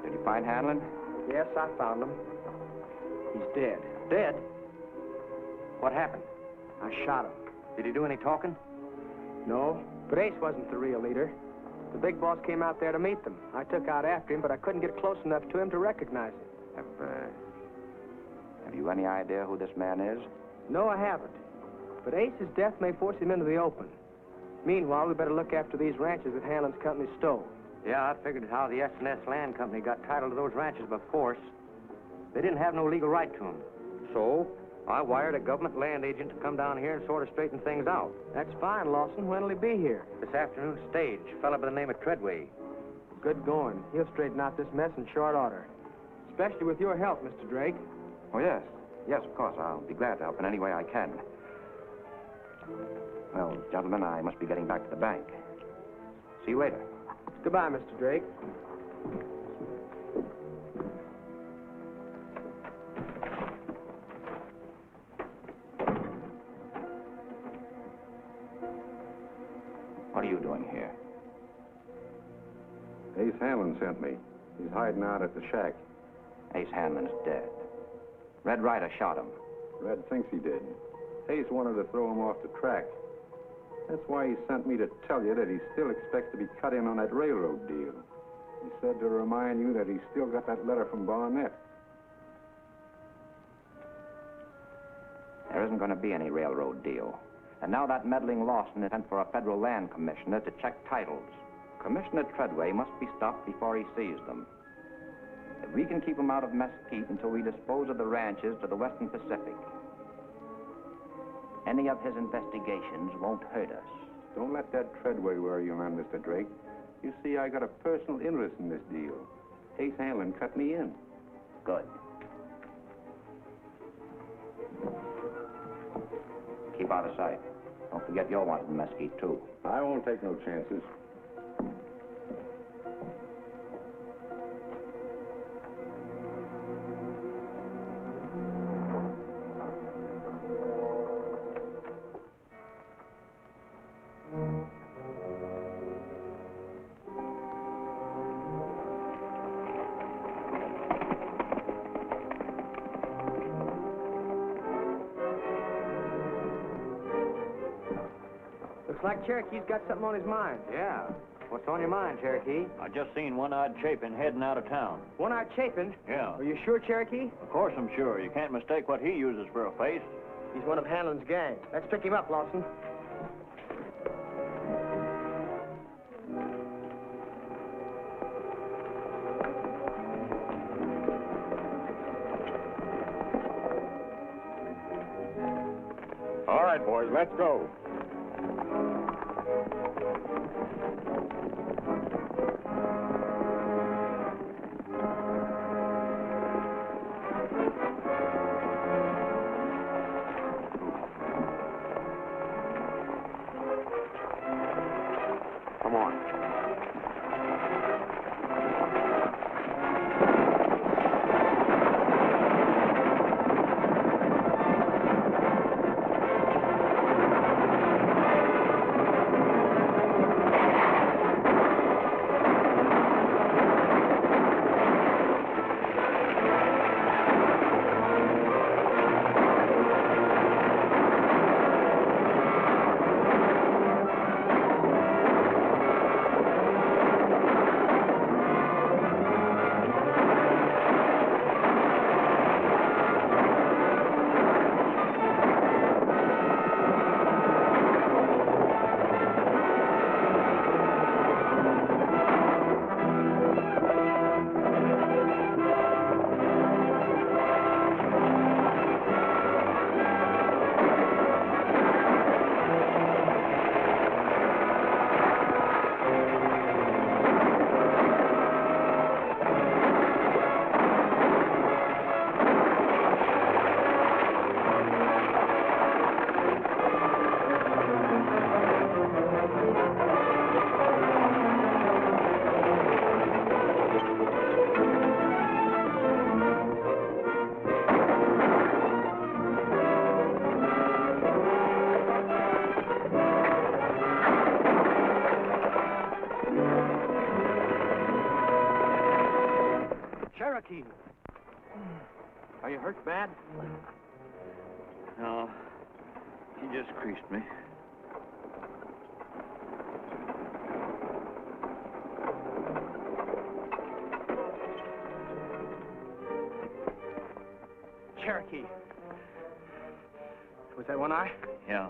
Did you find Hanlon? Yes, I found him. He's dead. Dead? What happened? I shot him. Did he do any talking? No, but Ace wasn't the real leader. The big boss came out there to meet them. I took out after him, but I couldn't get close enough to him to recognize him. Have you any idea who this man is? No, I haven't. But Ace's death may force him into the open. Meanwhile, we better look after these ranches that Hanlon's company stole. Yeah, I figured how the S&S Land Company got title to those ranches by force. They didn't have no legal right to them. So, I wired a government land agent to come down here and sort of straighten things out. That's fine, Lawson. When'll he be here? This afternoon stage, a fella by the name of Treadway. Good going. He'll straighten out this mess in short order. Especially with your help, Mr. Drake. Oh, yes. Yes, of course. I'll be glad to help in any way I can. Well, gentlemen, I must be getting back to the bank. See you later. Goodbye, Mr. Drake. What are you doing here? Ace Hanlon sent me. He's hiding out at the shack. Ace Hanlon's dead. Red Ryder shot him. Red thinks he did. Ace wanted to throw him off the track. That's why he sent me to tell you that he still expects to be cut in on that railroad deal. He said to remind you that he's still got that letter from Barnett. There isn't going to be any railroad deal. And now that meddling Lawson is sent for a federal land commissioner to check titles. Commissioner Treadway must be stopped before he sees them. If we can keep him out of Mesquite until we dispose of the ranches to the Western Pacific, any of his investigations won't hurt us. Don't let that Treadway worry you, man, Mr. Drake. You see, I got a personal interest in this deal. Ace Hanlon cut me in. Good. Keep out of sight. Don't forget you're wanted in Mesquite, too. I won't take no chances. Looks like Cherokee's got something on his mind. Yeah. What's on your mind, Cherokee? I just seen One Eye Chapin heading out of town. One Eye Chapin? Yeah. Are you sure, Cherokee? Of course I'm sure. You can't mistake what he uses for a face. He's one of Hanlon's gang. Let's pick him up, Lawson. All right, boys, let's go. Come on. Cherokee. Are you hurt bad? No, he just creased me. Cherokee. Was that One Eye? Yeah.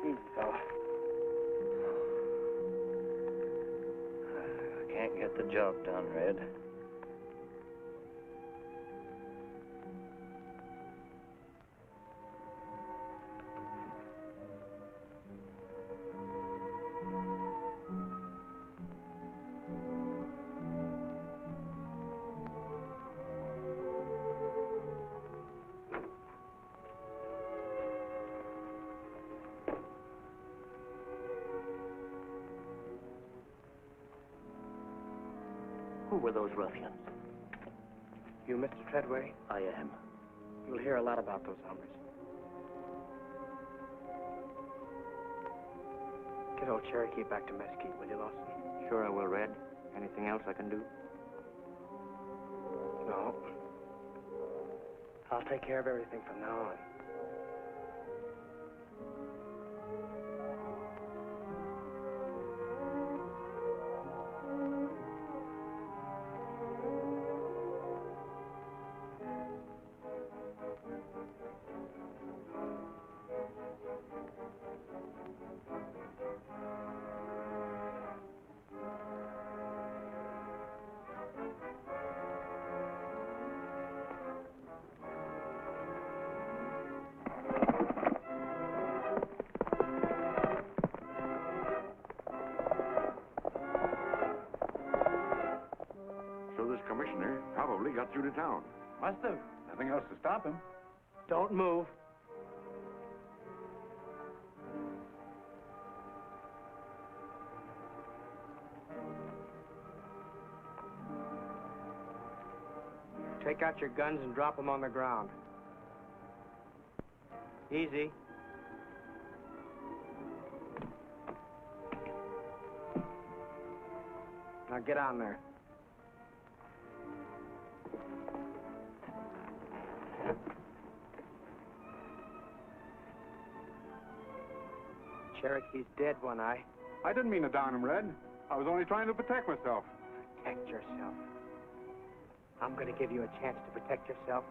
Easy, fella. I can't get the job done, Red. Who were those ruffians? You, Mr. Treadway? I am. You'll hear a lot about those hombres. Get old Cherokee back to Mesquite, will you, Lawson? Sure I will, Red. Anything else I can do? No. I'll take care of everything from now on. So this commissioner probably got through to town. Must have. Nothing else to stop him. Don't move. Take out your guns and drop them on the ground. Easy. Now get on there. Cherokee's dead, One Eye. I didn't mean to down him, Red. I was only trying to protect myself. Protect yourself. I'm going to give you a chance to protect yourself.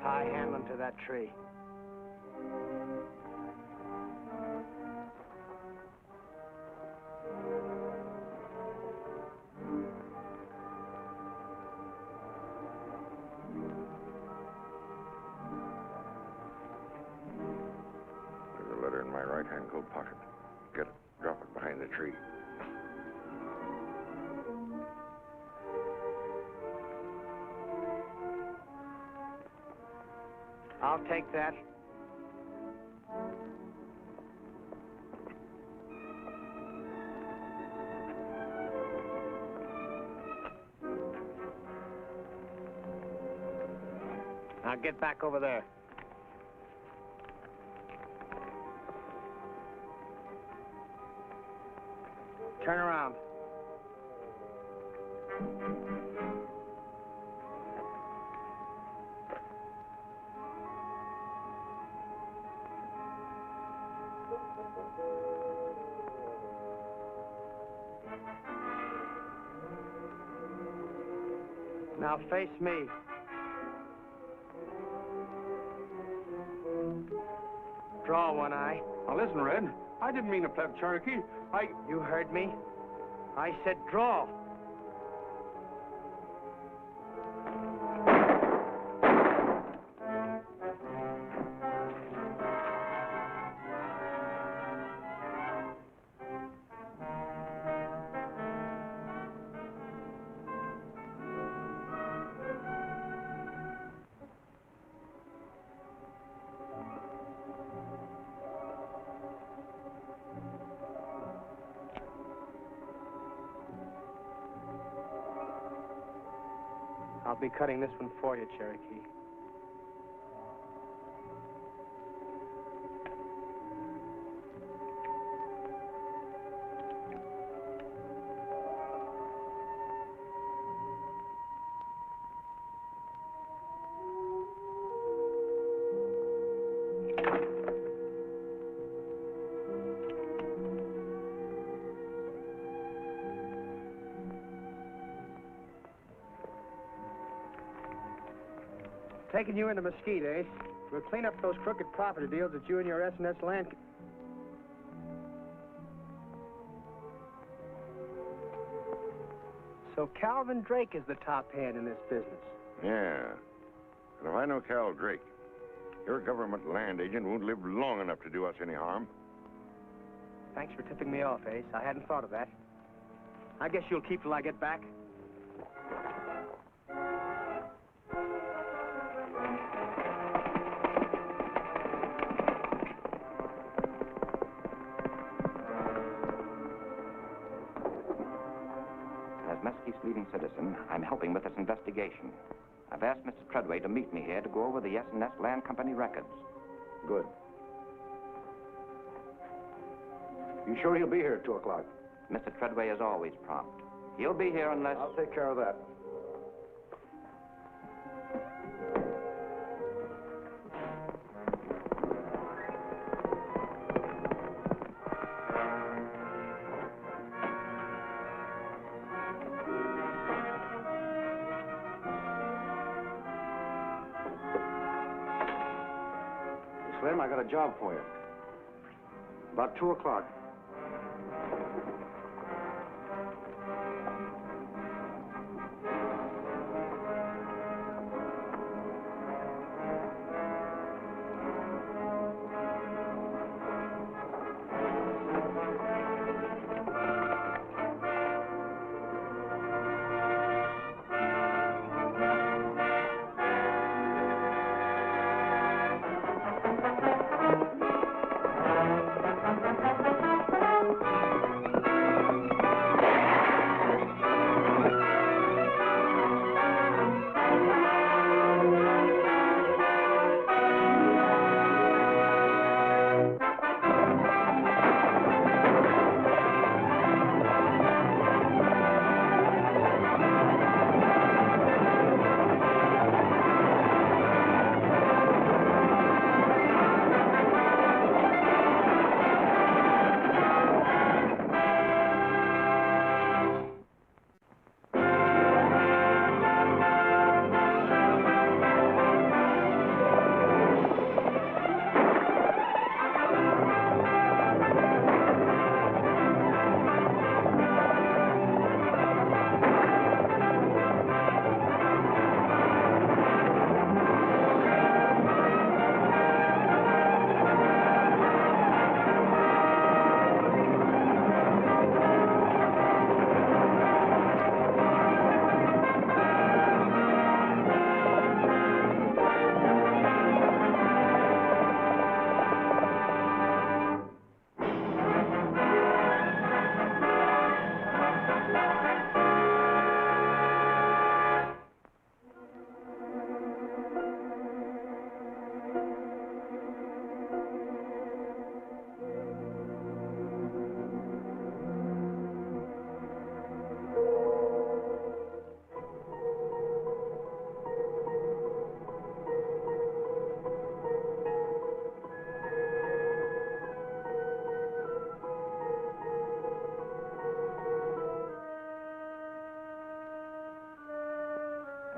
Tie Hanlon to that tree. There's a letter in my right-hand coat pocket. Get it. Drop it behind the tree. I'll take that. Now get back over there. Turn around. Now face me. Draw, One Eye. Now listen, Red. I didn't mean to pleb Cherokee. You heard me? I said draw. I'll be cutting this one for you, Cherokee. Taking you into Mesquite, eh? We'll clean up those crooked property deals that you and your S&S land... So Calvin Drake is the top hand in this business. Yeah. And if I know Cal Drake, your government land agent won't live long enough to do us any harm. Thanks for tipping me off, Ace. I hadn't thought of that. I guess you'll keep till I get back. Mesquite's leading citizen, I'm helping with this investigation. I've asked Mr. Treadway to meet me here to go over the S&S Land Company records. Good. You sure he'll be here at 2 o'clock? Mr. Treadway is always prompt. He'll be here unless... I'll take care of that. Slim, I got a job for you. About 2 o'clock.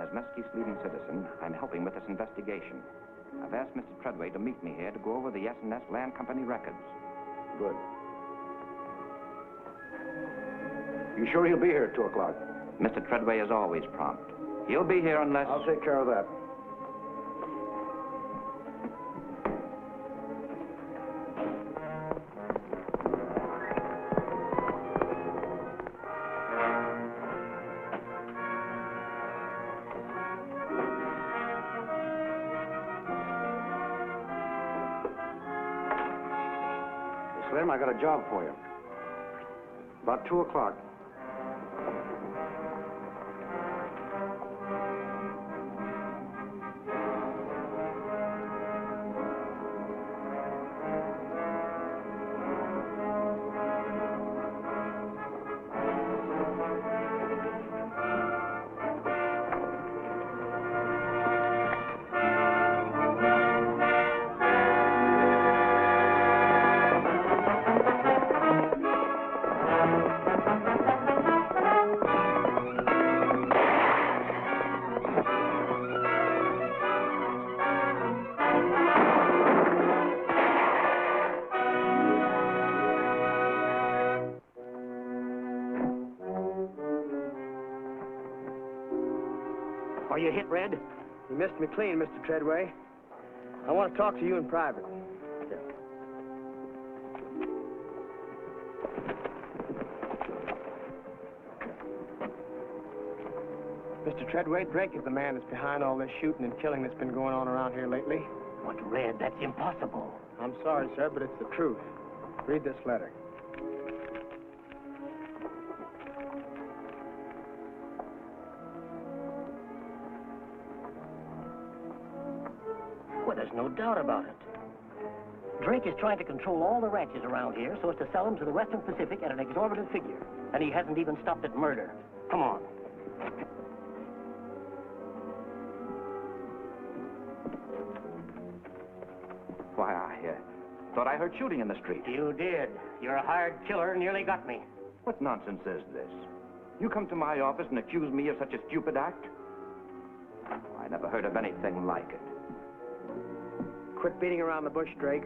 As Mesquite's leading citizen, I'm helping with this investigation. I've asked Mr. Treadway to meet me here to go over the S&S Land Company records. Good. You sure he'll be here at 2 o'clock? Mr. Treadway is always prompt. He'll be here unless... I'll take care of that. Slim, I got a job for you. About 2 o'clock. Are you hit, Red? You missed me clean, Mr. Treadway. I want to talk to you in private. Mr. Treadway, Drake is the man that's behind all this shooting and killing that's been going on around here lately. But, Red, that's impossible. I'm sorry, sir, but it's the truth. Read this letter. Well, there's no doubt about it. Drake is trying to control all the ranches around here so as to sell them to the Western Pacific at an exorbitant figure. And he hasn't even stopped at murder. Come on. Why, I thought I heard shooting in the street. You did. You're a hired killer, nearly got me. What nonsense is this? You come to my office and accuse me of such a stupid act? I never heard of anything like it. Quit beating around the bush, Drake.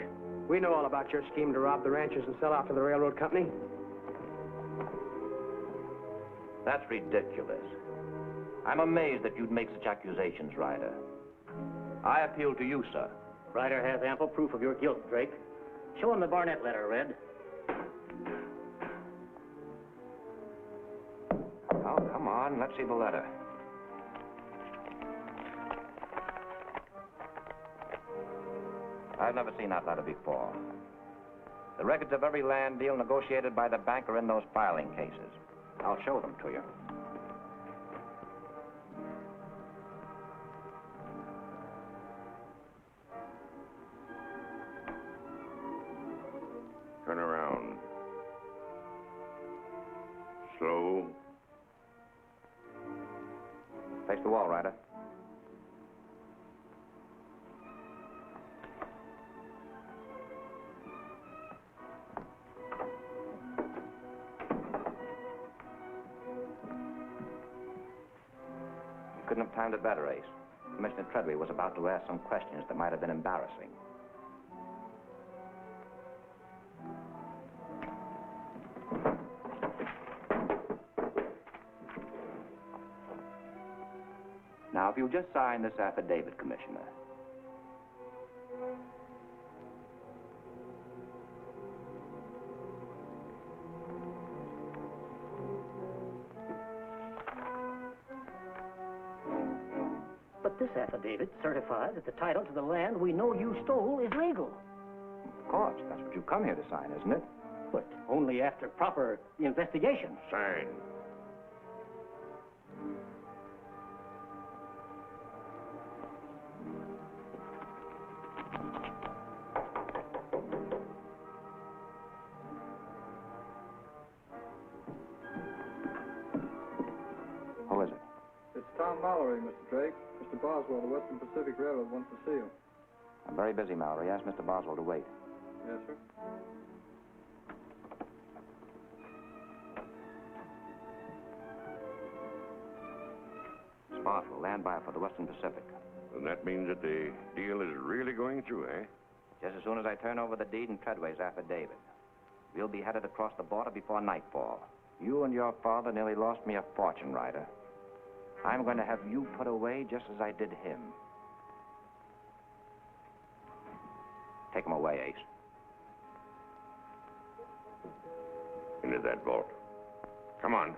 We know all about your scheme to rob the ranchers and sell out to the railroad company. That's ridiculous. I'm amazed that you'd make such accusations, Ryder. I appeal to you, sir. Ryder has ample proof of your guilt, Drake. Show him the Barnett letter, Red. Oh, come on. Let's see the letter. I've never seen that letter before. The records of every land deal negotiated by the bank are in those filing cases. I'll show them to you. Turn around. Slow. Face the wall, Ryder. Couldn't have timed it better, Ace. Commissioner Treadway was about to ask some questions that might have been embarrassing. Now, if you'll just sign this affidavit, Commissioner. But this affidavit certifies that the title to the land we know you stole is legal. Of course, that's what you've come here to sign, isn't it? But only after proper investigation. Sign. Who is it? It's Tom Mallory, Mr. Drake. Mr. Boswell, the Western Pacific Railroad, wants to see you. I'm very busy, Mallory. Ask Mr. Boswell to wait. Yes, sir. Mr. Boswell, land buyer for the Western Pacific. And that means that the deal is really going through, eh? Just as soon as I turn over the deed and Treadway's affidavit. We'll be headed across the border before nightfall. You and your father nearly lost me a fortune, Ryder. I'm going to have you put away just as I did him. Take him away, Ace. Into that vault. Come on.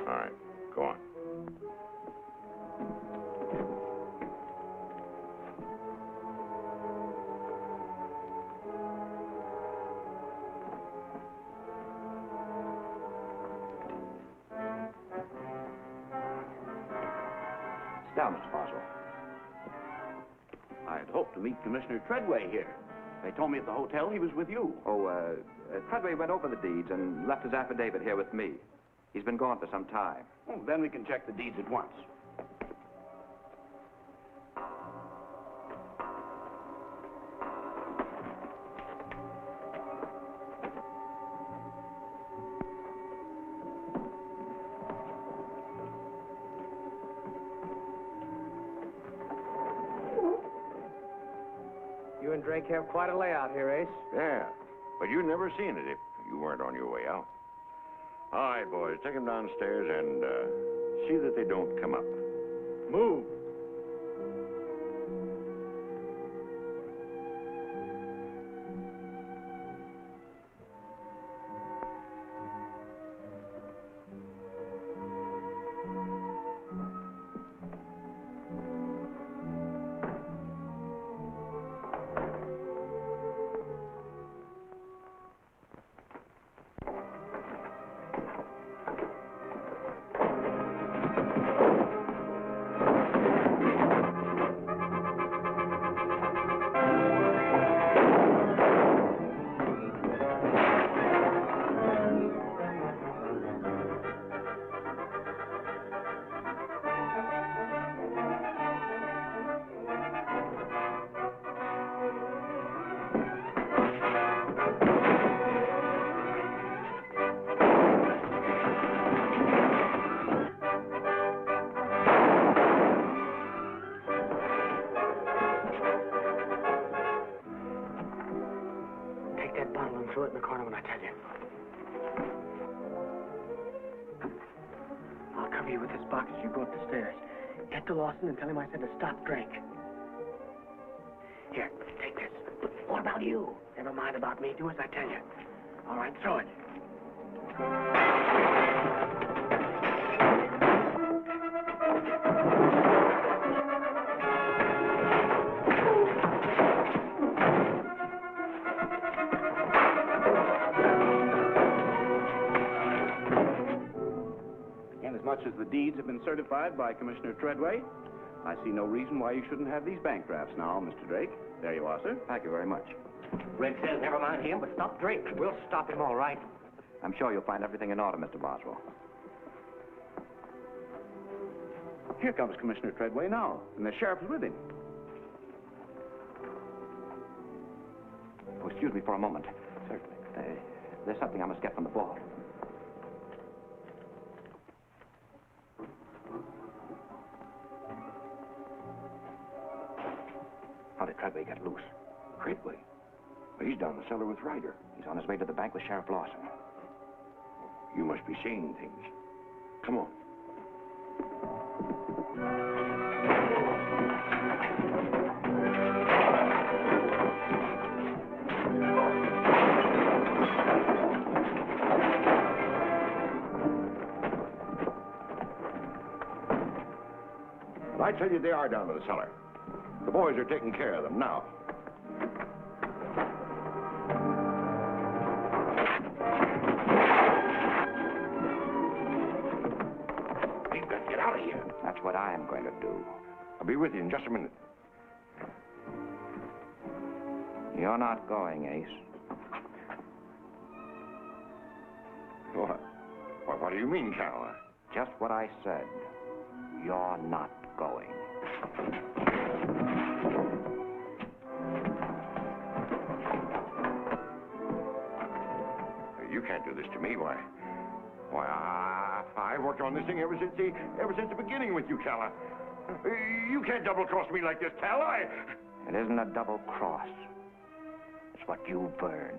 All right, go on. Sit down, Mr. Boswell. I'd hoped to meet Commissioner Treadway here. They told me at the hotel he was with you. Oh, Treadway went over the deeds and left his affidavit here with me. He's been gone for some time. Oh, then we can check the deeds at once. You and Drake have quite a layout here, Ace. Yeah, but you've never seen it. you weren't on your way out. All right, boys, take them downstairs and see that they don't come up. Move. Throw it in the corner when I tell you. I'll cover you with this box as you go up the stairs. Get to Lawson and tell him I said to stop drink. Here, take this. What about you? Never mind about me. Do as I tell you. All right, throw it. Much as the deeds have been certified by Commissioner Treadway, I see no reason why you shouldn't have these bank drafts now, Mr. Drake. There you are, sir. Thank you very much. Red says never mind him, but stop drink. We'll stop him all right. I'm sure you'll find everything in order, Mr. Boswell. Here comes Commissioner Treadway now, and the sheriff is with him. Oh, excuse me for a moment. Certainly. There's something I must get from the vault. How did Treadway get loose? Treadway? Well, he's down the cellar with Ryder. He's on his way to the bank with Sheriff Lawson. You must be seeing things. Come on. I tell you, they are down in the cellar. The boys are taking care of them now. We've got to get out of here. That's what I am going to do. I'll be with you in just a minute. You're not going, Ace. What do you mean, Cal? Just what I said. You're not going. You can't do this to me. Why, I've worked on this thing ever since the beginning with you, Cal. You can't double-cross me like this, Cal. It isn't a double cross. It's what you burned.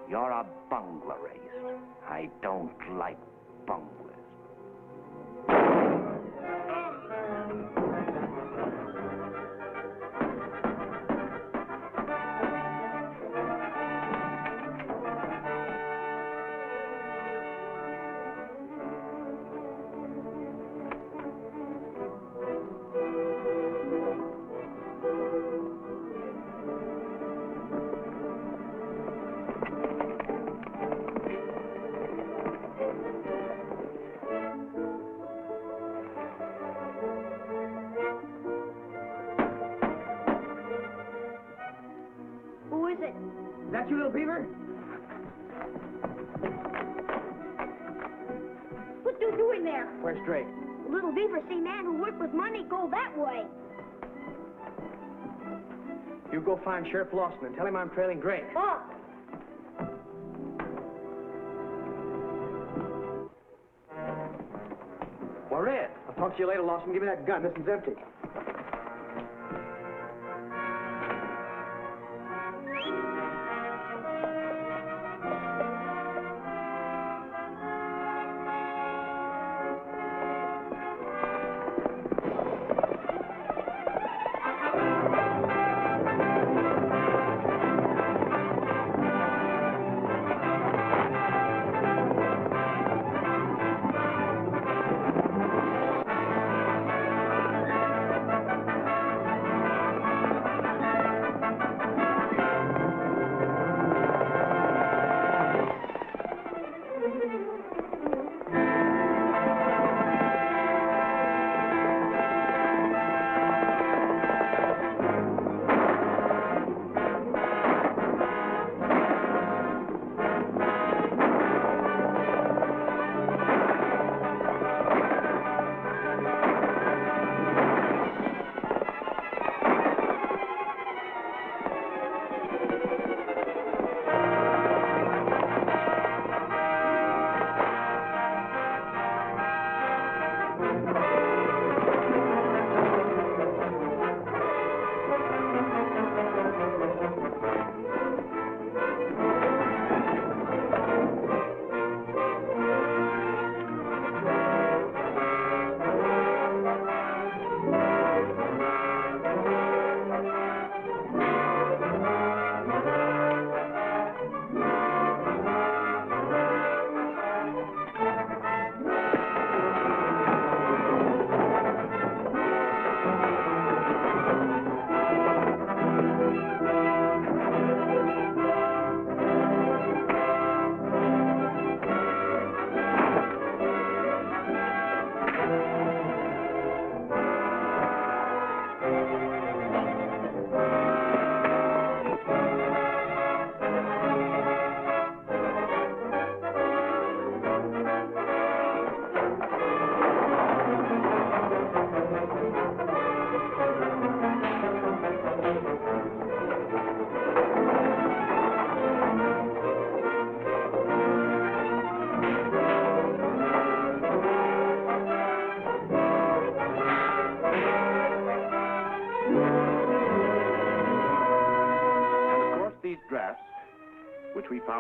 You're a bungler, Ace. I don't like bunglers. That you, little Beaver? What you doing there? Where's Drake? Little Beaver see man who work with money go that way. You go find Sheriff Lawson and tell him I'm trailing Drake. Oh. Well, Red, I'll talk to you later, Lawson. Give me that gun. This one's empty.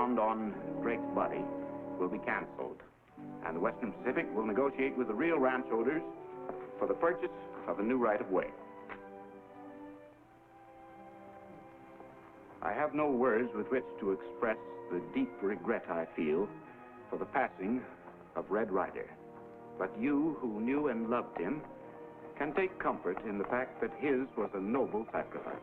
found on Drake's body will be canceled, and the Western Pacific will negotiate with the real ranch owners for the purchase of a new right-of-way. I have no words with which to express the deep regret I feel for the passing of Red Ryder. But you who knew and loved him can take comfort in the fact that his was a noble sacrifice.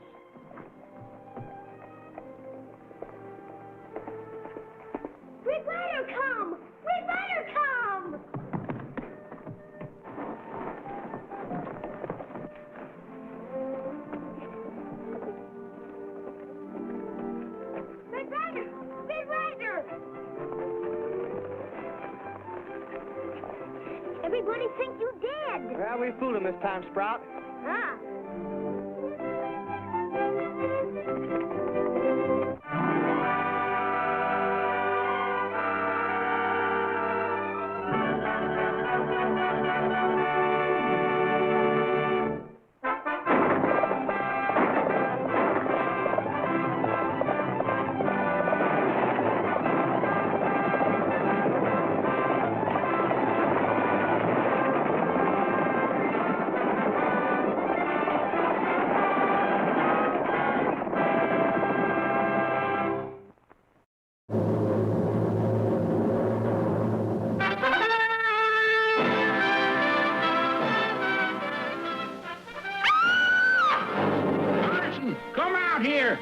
Red Ryder, come! Red Ryder, come! Red Ryder! Red Ryder! Everybody thinks you dead. Well, we fooled him this time, Sprout. Ah. Come out here.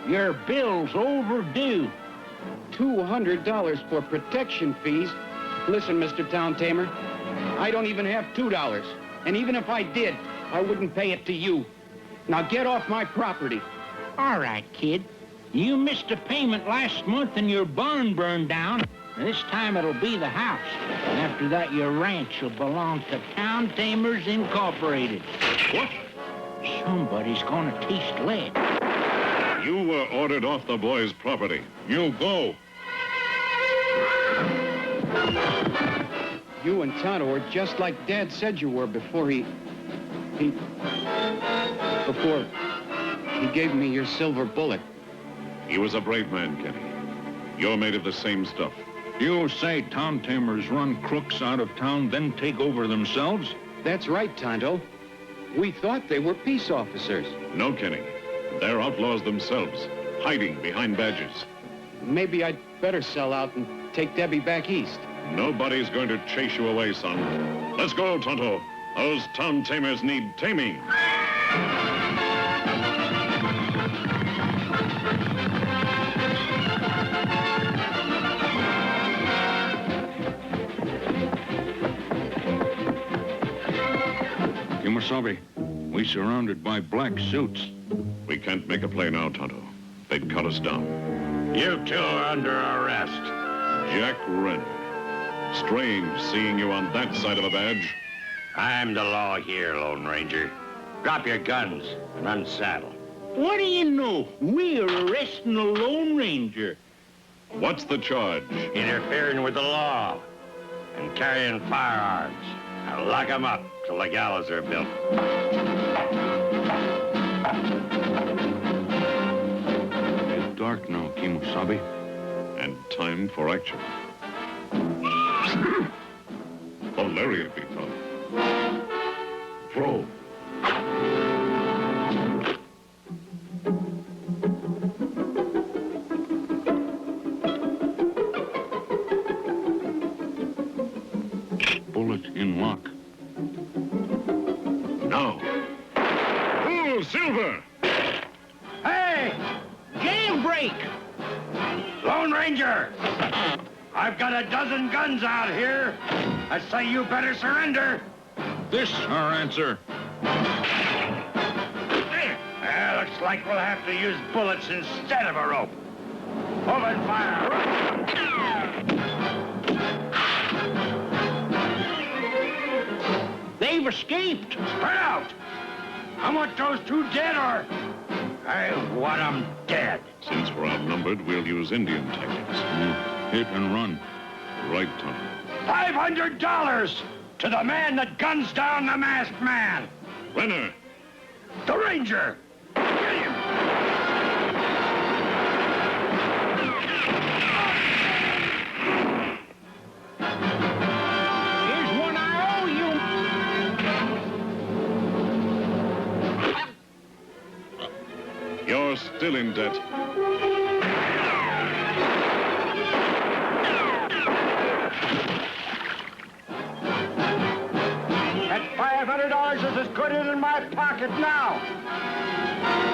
Your bill's overdue. $200 for protection fees? Listen, Mr. Town Tamer, I don't even have $2. And even if I did, I wouldn't pay it to you. Now get off my property. All right, kid. You missed a payment last month and your barn burned down. This time it'll be the house. And after that, your ranch will belong to Town Tamers Incorporated. What? Somebody's gonna taste lead. You were ordered off the boy's property. You go. You and Tonto are just like Dad said you were before he gave me your silver bullet. He was a brave man, Kenny. You're made of the same stuff. You say town tamers run crooks out of town, then take over themselves? That's right, Tonto. We thought they were peace officers. No, Kenny. They're outlaws themselves, hiding behind badges. Maybe I'd better sell out and take Debbie back east. Nobody's going to chase you away, son. Let's go, Tonto. Those town tamers need taming. Kimasabi, we surrounded by black suits. We can't make a play now, Tonto. They'd cut us down. You two are under arrest. Jack Red. Strange seeing you on that side of a badge. I'm the law here, Lone Ranger. Drop your guns and unsaddle. What do you know? We're arresting the Lone Ranger. What's the charge? Interfering with the law and carrying firearms. Now lock 'em up till the gallows are built. It's dark now, Kimasabi. And time for action. A lariat be found. Throw. Bullet in lock. Now. Pull, Silver! Hey! Jailbreak! Lone Ranger! I've got a dozen guns out here. I say you better surrender. This our answer. Looks like we'll have to use bullets instead of a rope. Open fire. They've escaped. Spread out. I want those two dead or I want them dead. Since we're outnumbered, we'll use Indian tactics. Hit and run. Right, Tonto. $500 to the man that guns down the masked man. Renner. The Ranger. Get him. still in debt. That $500 is as good as in my pocket now.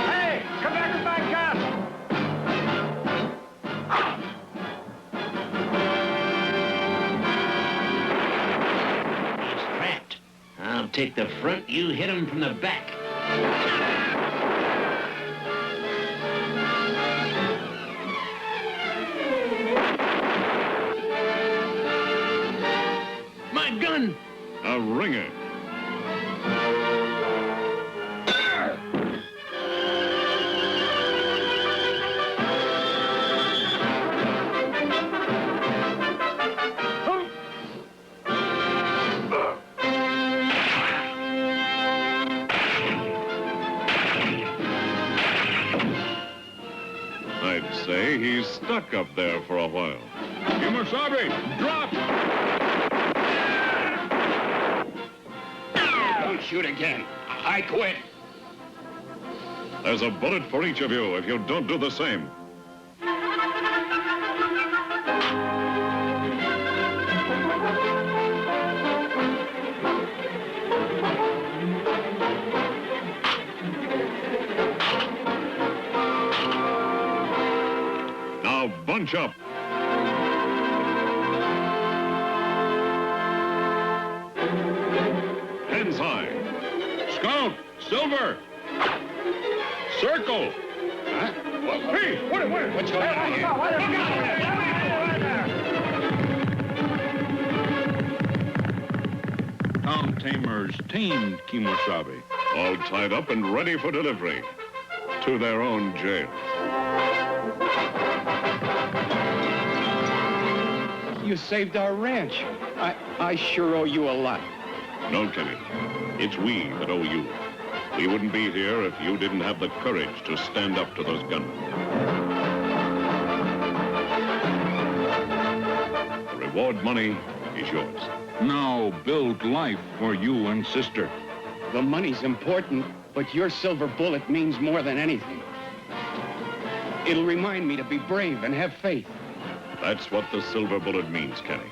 Hey, come back with my gun. He's trapped. I'll take the front, you hit him from the back. My gun! A ringer. I'd say he's stuck up there for a while. Kimasabi, drop! Don't shoot again. I quit. There's a bullet for each of you if you don't do the same. Now bunch up. Hands high. Scout! Silver! Circle! Huh? Hey, What's going on here? Town tamers tamed Kimosabe. All tied up and ready for delivery to their own jail. You saved our ranch. I sure owe you a lot. No, Kenny. It's we that owe you. We wouldn't be here if you didn't have the courage to stand up to those gunmen. The reward money is yours. Now build life for you and sister. The money's important, but your silver bullet means more than anything. It'll remind me to be brave and have faith. That's what the silver bullet means, Kenny.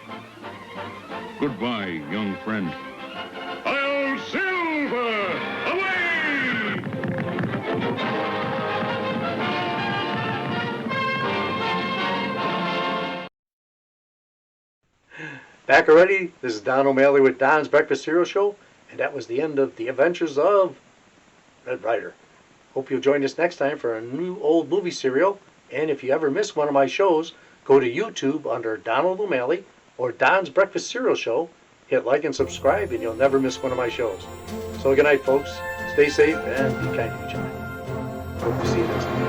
Goodbye, young friend. I'll silver! Away! Back already. This is Don O'Malley with Don's Breakfast Cereal Show, and that was the end of the adventures of Red Ryder. Hope you'll join us next time for a new old movie serial, and if you ever miss one of my shows, go to YouTube under Donald O'Malley or Don's Breakfast Cereal Show, hit like and subscribe, and you'll never miss one of my shows. So good night, folks. Stay safe and be kind to each other. Hope to see you next time.